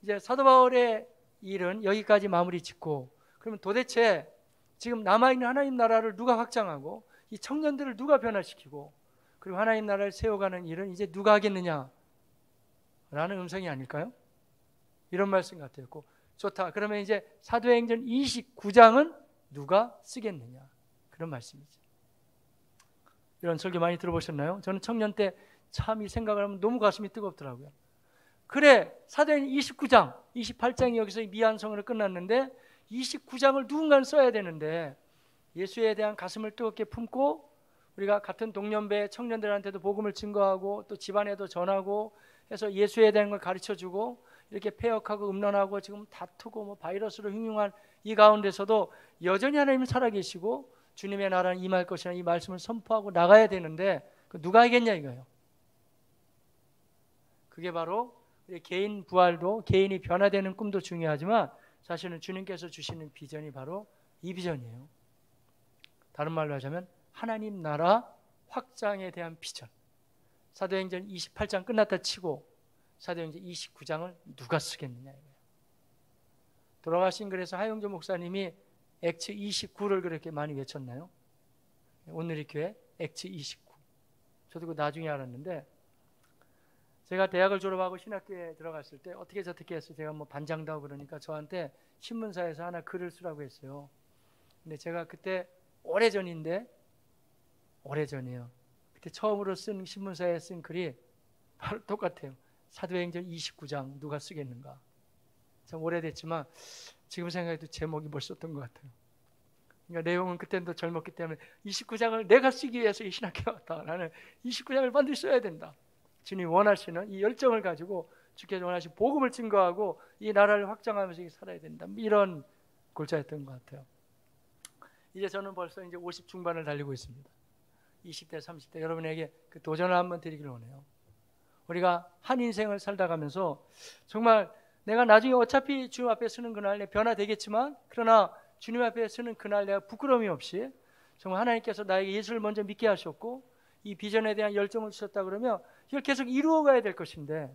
이제 사도 바울의 일은 여기까지 마무리 짓고 그러면 도대체 지금 남아있는 하나님 나라를 누가 확장하고 이 청년들을 누가 변화시키고 그리고 하나님 나라를 세워가는 일은 이제 누가 하겠느냐 라는 음성이 아닐까요? 이런 말씀 같아요. 좋다. 그러면 이제 사도행전 29장은 누가 쓰겠느냐 그런 말씀이죠. 이런 설교 많이 들어보셨나요? 저는 청년 때 참 이 생각을 하면 너무 가슴이 뜨겁더라고요. 그래, 사도행전 29장, 28장이 여기서 미완성으로 끝났는데 29장을 누군가는 써야 되는데 예수에 대한 가슴을 뜨겁게 품고 우리가 같은 동년배 청년들한테도 복음을 증거하고 또 집안에도 전하고 해서 예수에 대한 걸 가르쳐주고 이렇게 폐역하고 음란하고 지금 다투고 뭐 바이러스로 흉흉한 이 가운데서도 여전히 하나님은 살아계시고 주님의 나라는 임할 것이라는 이 말씀을 선포하고 나가야 되는데 누가 하겠냐 이거예요. 그게 바로 우리 개인 부활도 개인이 변화되는 꿈도 중요하지만 사실은 주님께서 주시는 비전이 바로 이 비전이에요. 다른 말로 하자면 하나님 나라 확장에 대한 비전. 사도행전 28장 끝났다 치고 사도행전 29장을 누가 쓰겠느냐 이거예요. 돌아가신 그래서 하용조 목사님이 액츠 29를 그렇게 많이 외쳤나요? 오늘의 교회 액츠 29. 저도 그 나중에 알았는데, 제가 대학을 졸업하고 신학교에 들어갔을 때 어떻게 저떻게 해서 제가 뭐 반장도 하고 그러니까 저한테 신문사에서 하나 글을 쓰라고 했어요. 근데 제가 그때 오래전이에요. 그때 처음으로 쓴 신문사에 쓴 글이 바로 똑같아요. 사도행전 29장 누가 쓰겠는가. 참 오래됐지만 지금 생각해도 제목이 멋있었던 것 같아요. 그러니까 내용은 그때는 더 젊었기 때문에 29장을 내가 쓰기 위해서 이 신학교에 왔다. 나는 29장을 반드시 써야 된다. 주님 원하시는 이 열정을 가지고 주께서 원하시는 복음을 증거하고 이 나라를 확장하면서 살아야 된다. 이런 골자였던 것 같아요. 이제 저는 벌써 이제 50 중반을 달리고 있습니다. 20대, 30대 여러분에게 그 도전을 한번 드리기를 원해요. 우리가 한 인생을 살다 가면서 정말 내가 나중에 어차피 주님 앞에 서는 그날 내 변화되겠지만, 그러나 주님 앞에 서는 그날 내가 부끄러움이 없이 정말 하나님께서 나에게 예수를 먼저 믿게 하셨고 이 비전에 대한 열정을 주셨다 그러면 이걸 계속 이루어가야 될 것인데,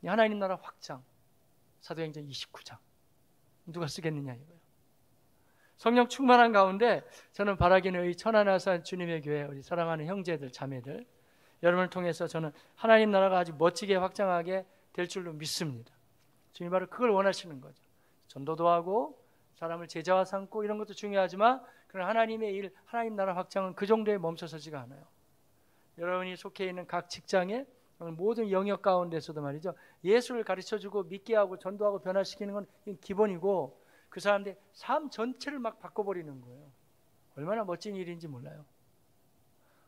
하나님 나라 확장, 사도행전 29장 누가 쓰겠느냐 이거예요. 성령 충만한 가운데 저는 바라기는 이 천안아산 주님의 교회 우리 사랑하는 형제들 자매들 여러분을 통해서 저는 하나님 나라가 아주 멋지게 확장하게 될 줄로 믿습니다. 주님 바로 그걸 원하시는 거죠. 전도도 하고 사람을 제자화 삼고 이런 것도 중요하지만 그런 하나님의 일, 하나님 나라 확장은 그 정도에 멈춰서지가 않아요. 여러분이 속해 있는 각 직장에 모든 영역 가운데서도 말이죠, 예수를 가르쳐주고 믿게 하고 전도하고 변화시키는 건 기본이고 그 사람들의 삶 전체를 막 바꿔버리는 거예요. 얼마나 멋진 일인지 몰라요.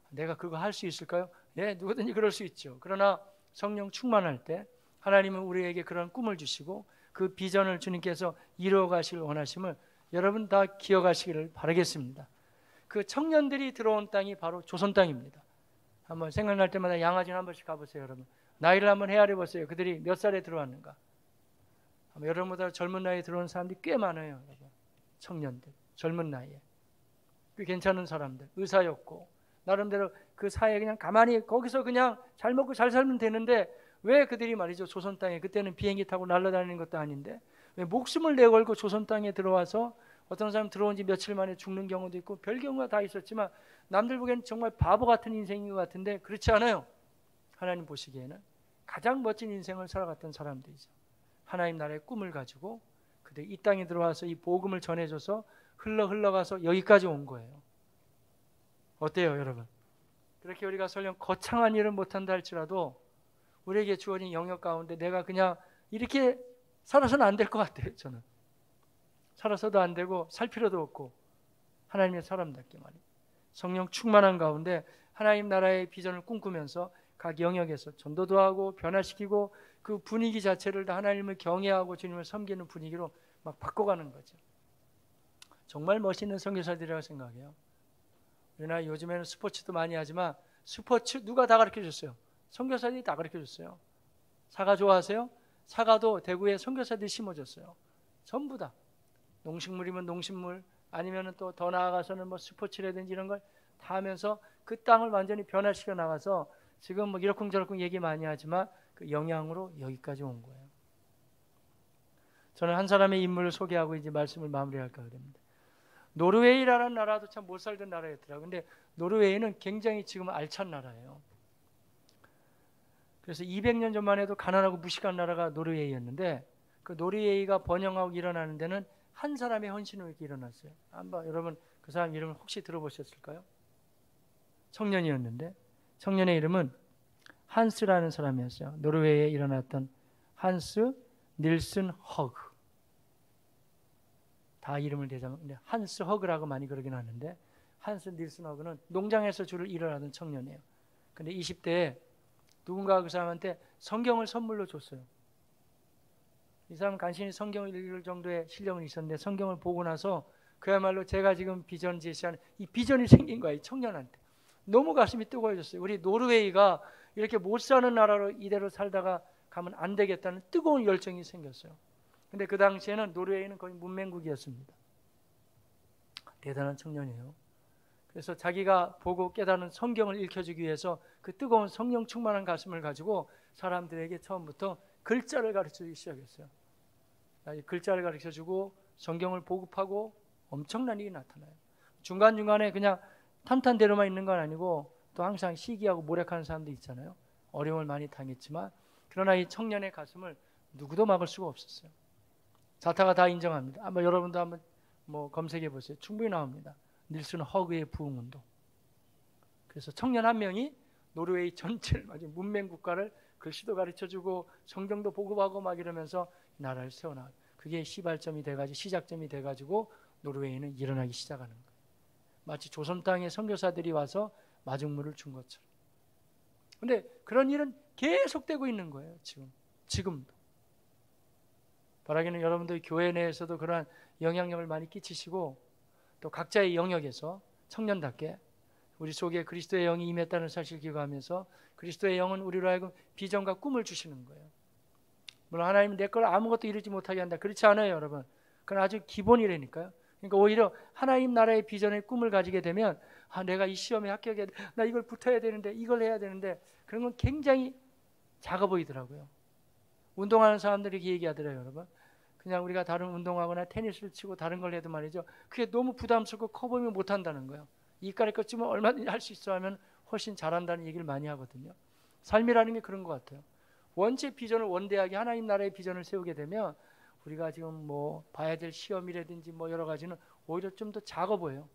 내가 그거 할 수 있을까요? 네, 누구든지 그럴 수 있죠. 그러나 성령 충만할 때 하나님은 우리에게 그런 꿈을 주시고 그 비전을 주님께서 이루어 가시길 원하심을 여러분 다 기억하시기를 바라겠습니다. 그 청년들이 들어온 땅이 바로 조선 땅입니다. 한번 생각날 때마다 양아진 한 번씩 가보세요. 여러분 나이를 한번 헤아려 보세요. 그들이 몇 살에 들어왔는가. 여러분보다 젊은 나이에 들어온 사람들이 꽤 많아요. 여러분. 청년들 젊은 나이에 꽤 괜찮은 사람들, 의사였고 나름대로 그 사회에 그냥 가만히 거기서 그냥 잘 먹고 잘 살면 되는데 왜 그들이 말이죠, 조선 땅에, 그때는 비행기 타고 날아다니는 것도 아닌데 왜 목숨을 내걸고 조선 땅에 들어와서 어떤 사람 들어온 지 며칠 만에 죽는 경우도 있고 별 경우가 다 있었지만 남들 보기에는 정말 바보 같은 인생인 것 같은데 그렇지 않아요. 하나님 보시기에는 가장 멋진 인생을 살아갔던 사람들이죠. 하나님 나라의 꿈을 가지고 그들이 이 땅에 들어와서 이 복음을 전해줘서 흘러가서 여기까지 온 거예요. 어때요 여러분? 그렇게 우리가 설령 거창한 일을 못한다 할지라도 우리에게 주어진 영역 가운데 내가 그냥 이렇게 살아서는 안 될 것 같아요. 저는 살아서도 안 되고 살 필요도 없고 하나님의 사람답게 말이에요. 성령 충만한 가운데 하나님 나라의 비전을 꿈꾸면서 각 영역에서 전도도 하고 변화시키고 그 분위기 자체를 다 하나님을 경외하고 주님을 섬기는 분위기로 막 바꿔가는 거죠. 정말 멋있는 선교사들이라고 생각해요. 우리나라 요즘에는 스포츠도 많이 하지만 스포츠 누가 다 가르쳐줬어요? 선교사들이 다 가르쳐줬어요. 사과 좋아하세요? 사과도 대구에 선교사들이 심어줬어요. 전부 다. 농식물이면 농식물, 아니면 또 더 나아가서는 뭐 스포츠라든지 이런 걸 다 하면서 그 땅을 완전히 변화시켜 나가서 지금 뭐 이러쿵저러쿵 얘기 많이 하지만 그 영향으로 여기까지 온 거예요. 저는 한 사람의 인물을 소개하고 이제 말씀을 마무리할까 합니다. 노르웨이라는 나라도 참 못 살던 나라였더라고요. 근데 노르웨이는 굉장히 지금 알찬 나라예요. 그래서 200년 전만 해도 가난하고 무식한 나라가 노르웨이였는데 그 노르웨이가 번영하고 일어나는 데는 한 사람의 헌신으로 이렇게 일어났어요. 한번 여러분 그 사람 이름을 혹시 들어보셨을까요? 청년이었는데 청년의 이름은 한스라는 사람이었어요. 노르웨이에 일어났던 한스 닐슨 허그. 다 이름을 대자면 한스 허그라고 많이 그러긴 하는데 한스 닐슨 허그는 농장에서 주로 일을 하던 청년이에요. 근데 20대에 누군가 그 사람한테 성경을 선물로 줬어요. 이 사람은 간신히 성경을 읽을 정도의 실력은 있었는데 성경을 보고 나서 그야말로 제가 지금 비전 제시하는 이 비전이 생긴 거예요. 이 청년한테. 너무 가슴이 뜨거워졌어요. 우리 노르웨이가 이렇게 못 사는 나라로 이대로 살다가 가면 안 되겠다는 뜨거운 열정이 생겼어요. 근데 그 당시에는 노르웨이는 거의 문맹국이었습니다. 대단한 청년이에요. 그래서 자기가 보고 깨닫는 성경을 읽혀주기 위해서 그 뜨거운 성령 충만한 가슴을 가지고 사람들에게 처음부터 글자를 가르쳐주기 시작했어요. 글자를 가르쳐주고 성경을 보급하고 엄청난 일이 나타나요. 중간중간에 그냥 탄탄대로만 있는 건 아니고 또 항상 시기하고 모략하는 사람도 있잖아요. 어려움을 많이 당했지만 그러나 이 청년의 가슴을 누구도 막을 수가 없었어요. 자타가 다 인정합니다. 한번 여러분도 한번 검색해 보세요. 충분히 나옵니다. 닐슨 허그의 부흥운동. 그래서 청년 한 명이 노르웨이 전체를 문맹 국가를 글씨도 가르쳐주고 성경도 보급하고 막 이러면서 나라를 세워나가요. 그게 시발점이 돼가지고 시작점이 돼가지고 노르웨이는 일어나기 시작하는 거예요. 마치 조선 땅에 선교사들이 와서 마중물을 준 것처럼. 근데 그런 일은 계속되고 있는 거예요. 지금도. 바라기는 여러분들 교회 내에서도 그러한 영향력을 많이 끼치시고 또 각자의 영역에서 청년답게 우리 속에 그리스도의 영이 임했다는 사실을 기억하면서 그리스도의 영은 우리로 하여금 비전과 꿈을 주시는 거예요. 물론 하나님은 내 걸 아무것도 이루지 못하게 한다. 그렇지 않아요, 여러분. 그건 아주 기본이라니까요. 그러니까 오히려 하나님 나라의 비전의 꿈을 가지게 되면 내가 이 시험에 합격해야 돼. 나 이걸 붙어야 되는데 이걸 해야 되는데 그런 건 굉장히 작아 보이더라고요. 운동하는 사람들이 이렇게 얘기하더라고요, 여러분. 그냥 우리가 다른 운동하거나 테니스를 치고 다른 걸 해도 말이죠. 그게 너무 부담스럽고 커 보이면 못한다는 거예요. 이까리 것쯤은 얼마든지 할 수 있어 하면 훨씬 잘한다는 얘기를 많이 하거든요. 삶이라는 게 그런 것 같아요. 원체 비전을 원대하게 하나님 나라의 비전을 세우게 되면 우리가 지금 봐야 될 시험이라든지 여러 가지는 오히려 좀 더 작아 보여요.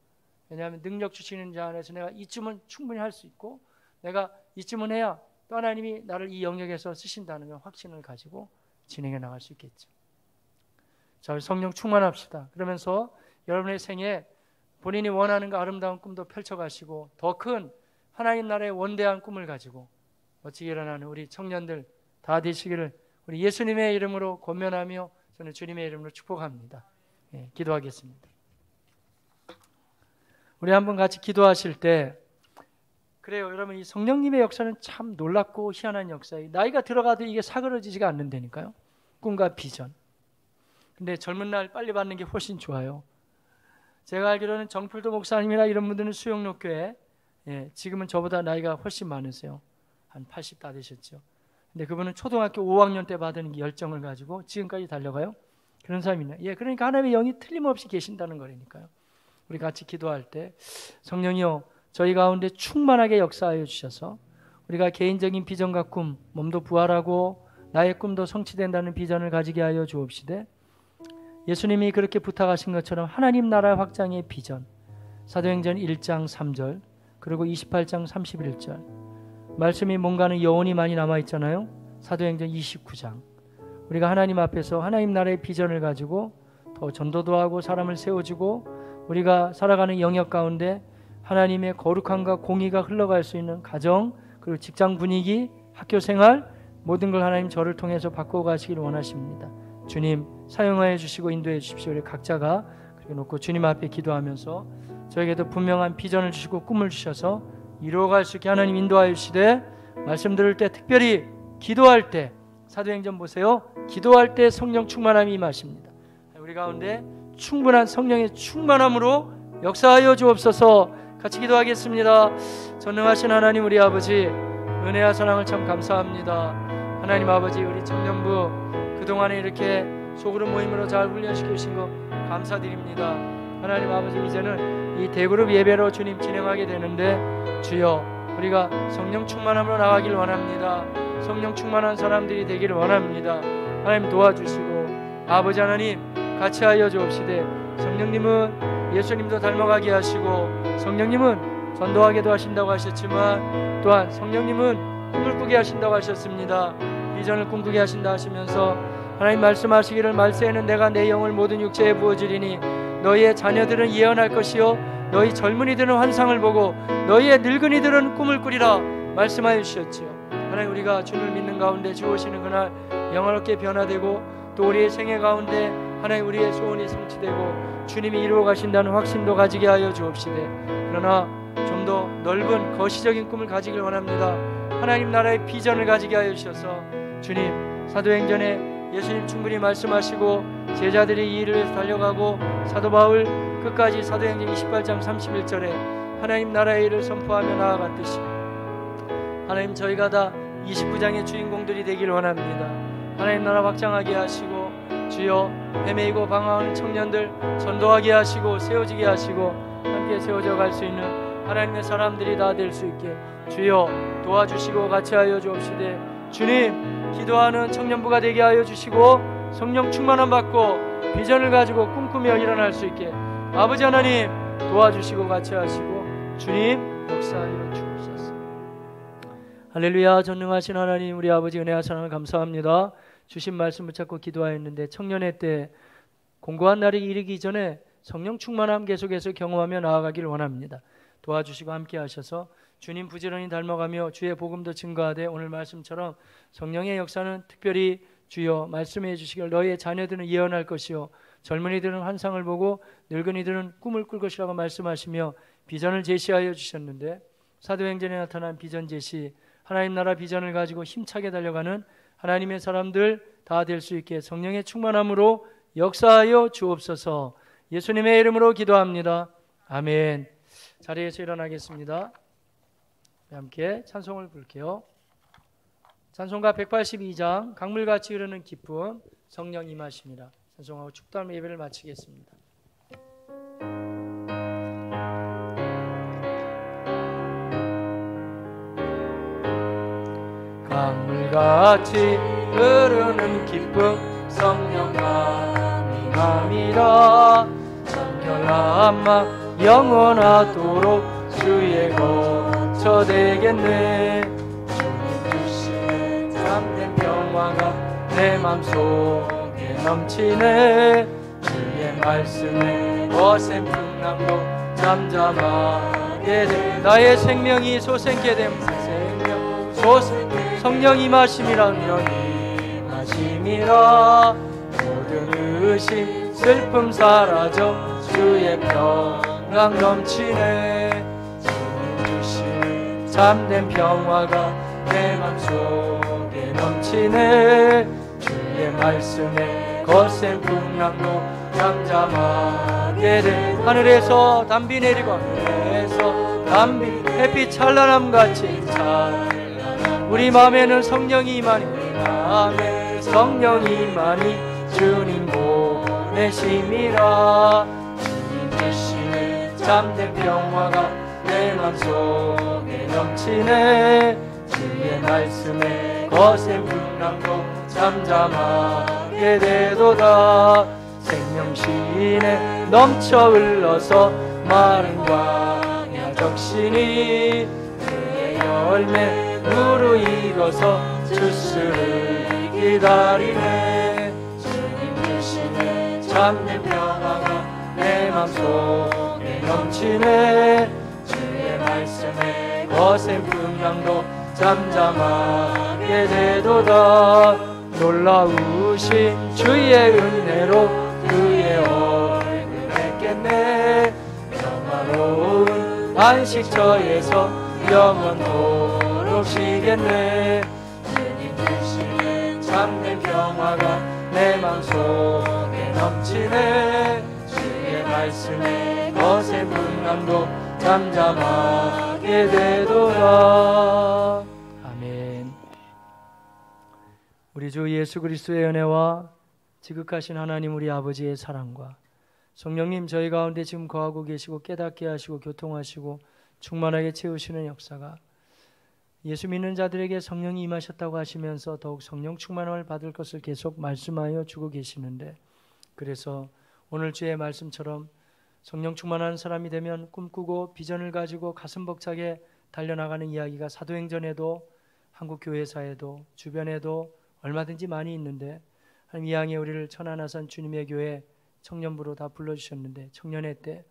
왜냐하면 능력 주시는 자 안에서 내가 이쯤은 충분히 할 수 있고 내가 이쯤은 해야 또 하나님이 나를 이 영역에서 쓰신다는 확신을 가지고 진행해 나갈 수 있겠죠. 자, 성령 충만합시다. 그러면서 여러분의 생에 본인이 원하는 그 아름다운 꿈도 펼쳐가시고 더 큰 하나님 나라의 원대한 꿈을 가지고 멋지게 일어나는 우리 청년들 다 되시기를 우리 예수님의 이름으로 권면하며 저는 주님의 이름으로 축복합니다. 기도하겠습니다. 우리 한번 같이 기도하실 때 그래요, 여러분. 이 성령님의 역사는 참 놀랍고 희한한 역사예요. 나이가 들어가도 이게 사그러지지가 않는다니까요. 꿈과 비전. 근데 젊은 날 빨리 받는 게 훨씬 좋아요. 제가 알기로는 정필도 목사님이나 이런 분들은 수영록교회 지금은 저보다 나이가 훨씬 많으세요. 한 80 다 되셨죠. 근데 그분은 초등학교 5학년 때 받은 열정을 가지고 지금까지 달려가요. 그런 사람이네. 그러니까 하나님의 영이 틀림없이 계신다는 거라니까요. 우리 같이 기도할 때 성령이여 저희 가운데 충만하게 역사하여 주셔서 우리가 개인적인 비전과 꿈, 몸도 부활하고 나의 꿈도 성취된다는 비전을 가지게 하여 주옵시되 예수님이 그렇게 부탁하신 것처럼 하나님 나라 확장의 비전, 사도행전 1장 3절 그리고 28장 31절 말씀이 뭔가는 여운이 많이 남아있잖아요. 사도행전 29장 우리가 하나님 앞에서 하나님 나라의 비전을 가지고 더 전도도 하고 사람을 세워주고 우리가 살아가는 영역 가운데 하나님의 거룩함과 공의가 흘러갈 수 있는 가정 그리고 직장 분위기, 학교 생활 모든 걸 하나님 저를 통해서 바꿔가시기를 원하십니다. 주님 사용하여 주시고 인도해 주십시오. 우리 각자가 그렇게 놓고 주님 앞에 기도하면서 저에게도 분명한 비전을 주시고 꿈을 주셔서 이루어갈 수 있게 하나님 인도하여 주시되 말씀 들을 때 특별히 기도할 때 사도행전 보세요. 기도할 때 성령 충만함이 임하십니다. 우리 가운데 충분한 성령의 충만함으로 역사하여 주옵소서. 같이 기도하겠습니다. 전능하신 하나님 우리 아버지 은혜와 사랑을 참 감사합니다. 하나님 아버지 우리 청년부 그동안에 이렇게 소그룹 모임으로 잘 훈련시켜 주신 거 감사드립니다. 하나님 아버지 이제는 이 대그룹 예배로 주님 진행하게 되는데 주여 우리가 성령 충만함으로 나가길 원합니다. 성령 충만한 사람들이 되기를 원합니다. 하나님 도와주시고 아버지 하나님 같이 하여 주옵시되 성령님은 예수님도 닮아가게 하시고 성령님은 전도하게도 하신다고 하셨지만 또한 성령님은 꿈을 꾸게 하신다고 하셨습니다. 비전을 꿈꾸게 하신다 하시면서 하나님 말씀하시기를 말세에는 내가 내 영을 모든 육체에 부어주리니 너희의 자녀들은 예언할 것이요 너희 젊은이들은 환상을 보고 너희의 늙은이들은 꿈을 꾸리라 말씀하여 주셨지요. 하나님 우리가 주님을 믿는 가운데 주 오시는 그날 영화롭게 변화되고 또 우리의 생애 가운데 하나님 우리의 소원이 성취되고 주님이 이루어 가신다는 확신도 가지게 하여 주옵시되 그러나 좀 더 넓은 거시적인 꿈을 가지길 원합니다. 하나님 나라의 비전을 가지게 하여 주셔서 주님 사도행전에 예수님 충분히 말씀하시고 제자들이 이 일을 위해서 달려가고 사도 바울 끝까지 사도행전 28장 31절에 하나님 나라의 일을 선포하며 나아갔듯이 하나님 저희가 다 29장의 주인공들이 되길 원합니다. 하나님 나라 확장하게 하시고 주여 헤매이고 방황하는 청년들 전도하게 하시고 세워지게 하시고 함께 세워져 갈 수 있는 하나님의 사람들이 다 될 수 있게 주여 도와주시고 같이 하여 주옵시되 주님 기도하는 청년부가 되게 하여 주시고 성령 충만함 받고 비전을 가지고 꿈꾸며 일어날 수 있게 아버지 하나님 도와주시고 같이 하시고 주님 역사하여 주옵소서. 할렐루야. 전능하신 하나님 우리 아버지 은혜와 사랑을 감사합니다. 주신 말씀 붙잡고 기도하였는데 청년의 때 공고한 날이 이르기 전에 성령 충만함 계속해서 경험하며 나아가길 원합니다. 도와주시고 함께 하셔서 주님 부지런히 닮아가며 주의 복음도 증거하되 오늘 말씀처럼 성령의 역사는 특별히 주여 말씀해 주시길 너희의 자녀들은 예언할 것이요 젊은이들은 환상을 보고 늙은이들은 꿈을 꿀 것이라고 말씀하시며 비전을 제시하여 주셨는데 사도행전에 나타난 비전 제시 하나님 나라 비전을 가지고 힘차게 달려가는 하나님의 사람들 다 될 수 있게 성령의 충만함으로 역사하여 주옵소서. 예수님의 이름으로 기도합니다. 아멘. 자리에서 일어나겠습니다. 함께 찬송을 부를게요. 찬송가 182장 강물같이 흐르는 기쁨 성령 임하심이라 찬송하고 축도하며 예배를 마치겠습니다. 강물같이 흐르는 기쁨 성령 임함이라 정결한 맘 영원하도록 주의 거처 되겠네. 주님 주시는 참된 평화가 내 맘속에 넘치네. 주의 말씀에 거센 풍랑도 잠잠하게 돼. 나의 생명이 솟게 됨 성령 임하심이라 임하심이라 모든 의심 슬픔 사라져 주의 평강 넘치네. 주님 주신 참된 평화가 내 맘속에 넘치네. 주의 말씀에 거센 풍랑도 잠잠하게 돼. 하늘에서 담비 내리고 하늘에서 담비 햇빛 찬란함같이 찬란함 우리 마음에는 성령이 임하니 우리 마음에 성령이 임하니 주님 보내심이라. 주님 주시는 참된 평화가 내 맘속에 넘치네. 주의 말씀에 거센 풍랑도 잠잠하게 되도다. 생명신에 넘쳐 흘러서 마른 광야 적시니 그의 열매 무르익어서 주스를 기다리네. 주님 주시는 참된 평화가 내 맘속에 넘치네. 주의 말씀에 거센 풍랑도 잠잠하게 되도다. 놀라우신 주의 은혜로 그의 얼굴 뵙겠네. 평화로운 안식처에서 영원토록 쉬겠네. 주님 주시는 참된 평화가 내 맘속에 넘치네. 주의 말씀에 거센 풍랑도 잠잠하게 되도다. 아멘. 우리 주 예수 그리스도의 은혜와 지극하신 하나님 우리 아버지의 사랑과 성령님 저희 가운데 지금 거하고 계시고 깨닫게 하시고 교통하시고 충만하게 채우시는 역사가 예수 믿는 자들에게 성령이 임하셨다고 하시면서 더욱 성령 충만함을 받을 것을 계속 말씀하여 주고 계시는데, 그래서 오늘 주의 말씀처럼 성령 충만한 사람이 되면 꿈꾸고 비전을 가지고 가슴 벅차게 달려나가는 이야기가 사도행전에도 한국 교회사에도 주변에도 얼마든지 많이 있는데, 하나님 이 양에 우리를 천안아산 주님의 교회 청년부로 다 불러주셨는데, 청년의 때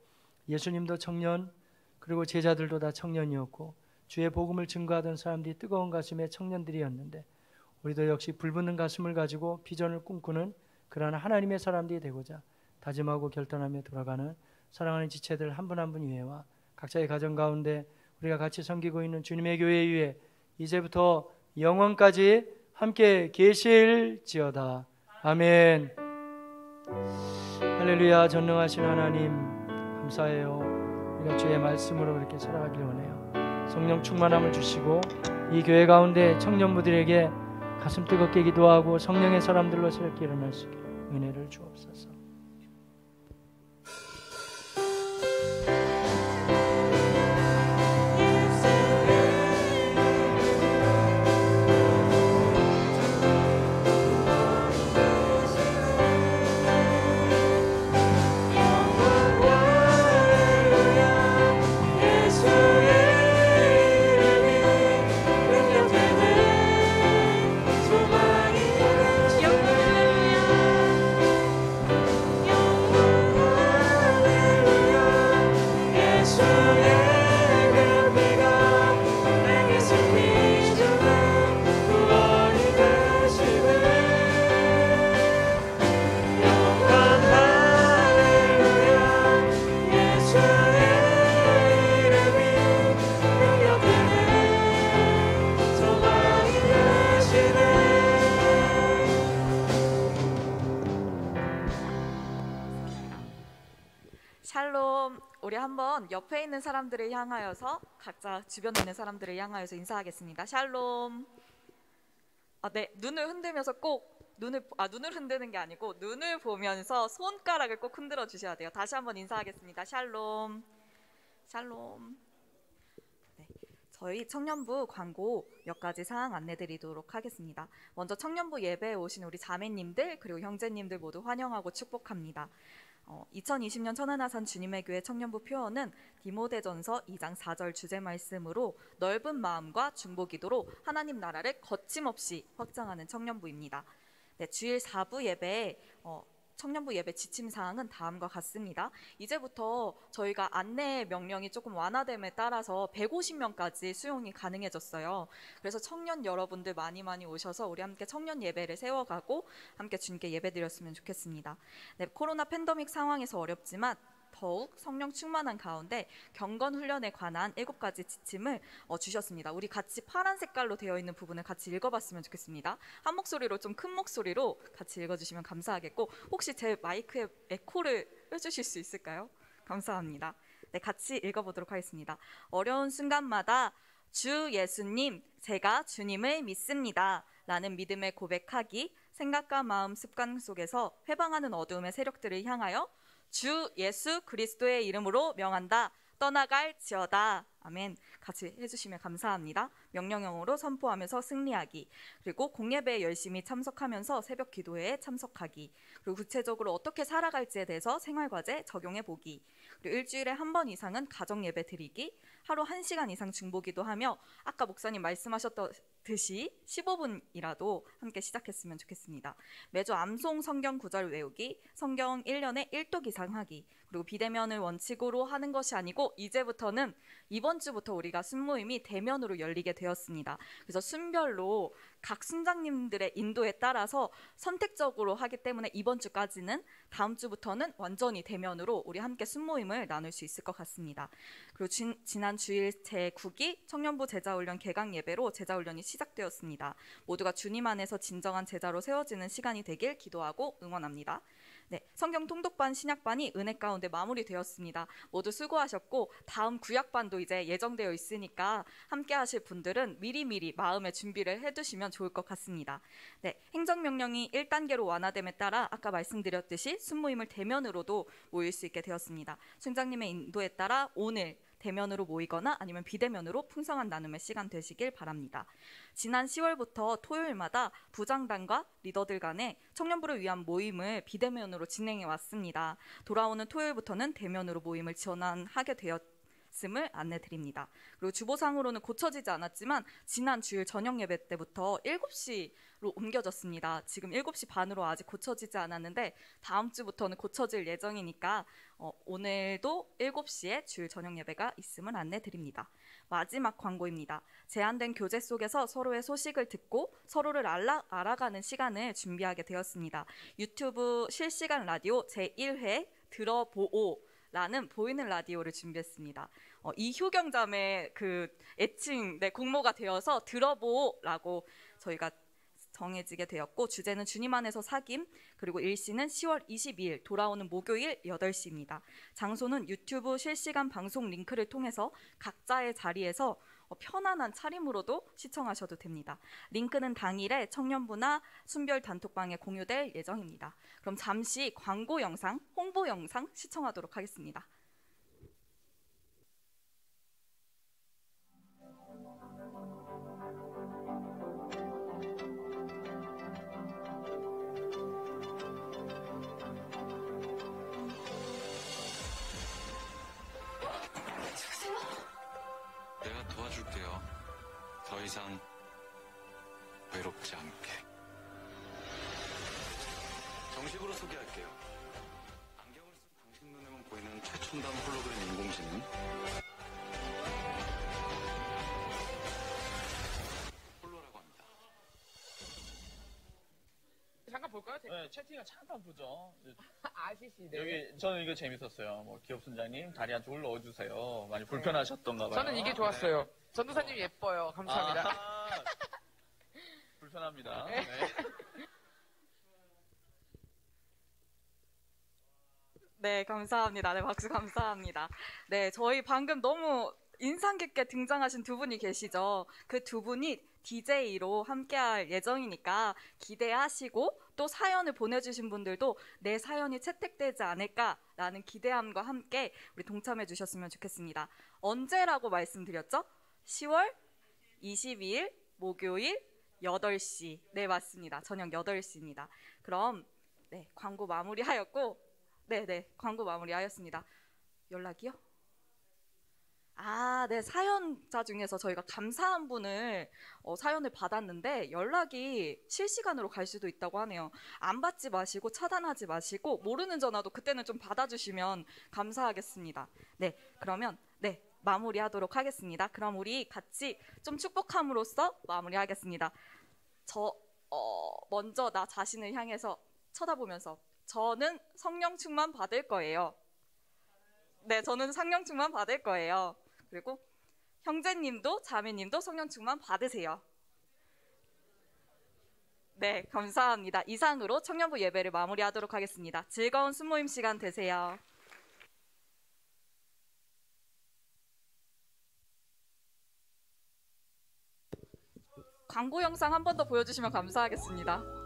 예수님도 청년 그리고 제자들도 다 청년이었고 주의 복음을 증거하던 사람들이 뜨거운 가슴의 청년들이었는데, 우리도 역시 불붙는 가슴을 가지고 비전을 꿈꾸는 그러한 하나님의 사람들이 되고자 다짐하고 결단하며 돌아가는 사랑하는 지체들 한 분 한 분 위에와 각자의 가정 가운데 우리가 같이 섬기고 있는 주님의 교회 위에 이제부터 영원까지 함께 계실지어다. 아멘. 할렐루야. 전능하신 하나님 감사해요. 우리가 주의 말씀으로 이렇게 살아가길 원해요. 성령 충만함을 주시고 이 교회 가운데 청년부들에게 가슴 뜨겁게 기도하고 성령의 사람들로 새롭게 일어날 수 있게 은혜를 주옵소서. 샬롬. 우리 한번 옆에 있는 사람들을 향하여서 각자 주변에 있는 사람들을 향하여서 인사하겠습니다. 샬롬. 네, 눈을 흔들면서 꼭 눈을 흔드는 게 아니고 눈을 보면서 손가락을 꼭 흔들어 주셔야 돼요. 다시 한번 인사하겠습니다. 샬롬. 샬롬. 네, 저희 청년부 광고 몇 가지 사항 안내드리도록 하겠습니다. 먼저 청년부 예배에 오신 우리 자매님들 그리고 형제님들 모두 환영하고 축복합니다. 2020년 천안아산 주님의 교회 청년부 표어는 디모데전서 2장 4절 주제 말씀으로 넓은 마음과 중보기도로 하나님 나라를 거침없이 확장하는 청년부입니다. 네, 주일 4부 예배에 청년부 예배 지침사항은 다음과 같습니다. 이제부터 저희가 안내 명령이 조금 완화됨에 따라서 150명까지 수용이 가능해졌어요. 그래서 청년 여러분들 많이 오셔서 우리 함께 청년 예배를 세워가고 함께 주님께 예배드렸으면 좋겠습니다. 네, 코로나 팬데믹 상황에서 어렵지만 더욱 성령 충만한 가운데 경건 훈련에 관한 7가지 지침을 주셨습니다. 우리 같이 파란 색깔로 되어 있는 부분을 같이 읽어봤으면 좋겠습니다. 한 목소리로 좀 큰 목소리로 같이 읽어주시면 감사하겠고 혹시 제 마이크에 에코를 해주실 수 있을까요? 감사합니다. 네, 같이 읽어보도록 하겠습니다. 어려운 순간마다 주 예수님, 제가 주님을 믿습니다 라는 믿음의 고백하기, 생각과 마음 습관 속에서 회방하는 어두움의 세력들을 향하여 주 예수 그리스도의 이름으로 명한다. 떠나갈지어다. 아멘. 같이 해주시면 감사합니다. 명령형으로 선포하면서 승리하기. 그리고 공예배에 열심히 참석하면서 새벽 기도회에 참석하기. 그리고 구체적으로 어떻게 살아갈지에 대해서 생활과제 적용해 보기. 그리고 일주일에 한 번 이상은 가정예배 드리기. 하루 1시간 이상 중보기도하며 아까 목사님 말씀하셨듯이 15분이라도 함께 시작했으면 좋겠습니다. 매주 암송 성경 구절 외우기, 성경 1년에 1독 이상 하기, 그리고 비대면을 원칙으로 하는 것이 아니고 이제부터는 이번 주부터 우리가 순모임이 대면으로 열리게 되었습니다. 그래서 순별로 각 순장님들의 인도에 따라서 선택적으로 하기 때문에 이번 주까지는, 다음 주부터는 완전히 대면으로 우리 함께 순모임을 나눌 수 있을 것 같습니다. 그리고 지난 주일 제9기 청년부 제자훈련 개강 예배로 제자훈련이 시작되었습니다. 모두가 주님 안에서 진정한 제자로 세워지는 시간이 되길 기도하고 응원합니다. 네, 성경 통독반 신약반이 은혜 가운데 마무리되었습니다. 모두 수고하셨고 다음 구약반도 이제 예정되어 있으니까 함께 하실 분들은 미리미리 마음의 준비를 해두시면 좋을 것 같습니다. 네, 행정명령이 1단계로 완화됨에 따라 아까 말씀드렸듯이 순모임을 대면으로도 모일 수 있게 되었습니다. 순장님의 인도에 따라 오늘 대면으로 모이거나 아니면 비대면으로 풍성한 나눔의 시간 되시길 바랍니다. 지난 10월부터 토요일마다 부장단과 리더들 간의 청년부를 위한 모임을 비대면으로 진행해 왔습니다. 돌아오는 토요일부터는 대면으로 모임을 전환하게 되었음을 안내드립니다. 그리고 주보상으로는 고쳐지지 않았지만 지난 주일 저녁 예배 때부터 7시로 옮겨졌습니다. 지금 7시 반으로 아직 고쳐지지 않았는데 다음 주부터는 고쳐질 예정이니까 오늘도 7시에 주일 저녁 예배가 있음을 안내드립니다. 마지막 광고입니다. 제한된 교제 속에서 서로의 소식을 듣고 서로를 알아가는 시간을 준비하게 되었습니다. 유튜브 실시간 라디오 제1회 들어보오 라는 보이는 라디오를 준비했습니다. 이효경 자매 그 애칭 공모가 되어서 들어보라고 저희가 정해지게 되었고 주제는 주님 안에서 사귐, 그리고 일시는 10월 22일 돌아오는 목요일 8시입니다. 장소는 유튜브 실시간 방송 링크를 통해서 각자의 자리에서 편안한 차림으로도 시청하셔도 됩니다. 링크는 당일에 청년부나 순별 단톡방에 공유될 예정입니다. 그럼 잠시 광고 영상, 홍보 영상 시청하도록 하겠습니다. 내가 도와줄게요. 더 이상 외롭지 않게. 정식으로 소개할게요. 안경을 쓴 당신 눈에만 보이는 최첨단 홀로그램 인공지능 홀로라고 합니다. 잠깐 볼까요? 네, 채팅을 잠깐 보죠. 아시시네. 여기 저는 이거 재밌었어요. 뭐 기업 순장님 다리 한쪽을 넣어주세요. 많이 불편하셨던가 봐요. 저는 이게 좋았어요. 전도사님 예뻐요. 감사합니다. 아하. 불편합니다. 네. 네. 네, 감사합니다. 네, 박수 감사합니다. 네, 저희 방금 너무 인상 깊게 등장하신 두 분이 계시죠. 그 두 분이 DJ로 함께할 예정이니까 기대하시고 또 사연을 보내주신 분들도 내 사연이 채택되지 않을까라는 기대함과 함께 우리 동참해 주셨으면 좋겠습니다. 언제라고 말씀드렸죠? 10월 22일 목요일 8시. 네, 맞습니다. 저녁 8시입니다. 그럼 네, 광고 마무리하였고 네, 광고 마무리하였습니다. 연락이요? 네, 사연자 중에서 저희가 감사한 분을 사연을 받았는데 연락이 실시간으로 갈 수도 있다고 하네요. 안 받지 마시고 차단하지 마시고 모르는 전화도 그때는 좀 받아주시면 감사하겠습니다. 네, 그러면 네, 마무리하도록 하겠습니다. 그럼 우리 같이 좀 축복함으로써 마무리하겠습니다. 먼저 나 자신을 향해서 쳐다보면서 저는 성령 충만 받을 거예요. 네, 저는 성령 충만 받을 거예요. 그리고 형제님도 자매님도 성령 충만 받으세요. 네, 감사합니다. 이상으로 청년부 예배를 마무리하도록 하겠습니다. 즐거운 순모임 시간 되세요. 광고 영상 한 번 더 보여주시면 감사하겠습니다.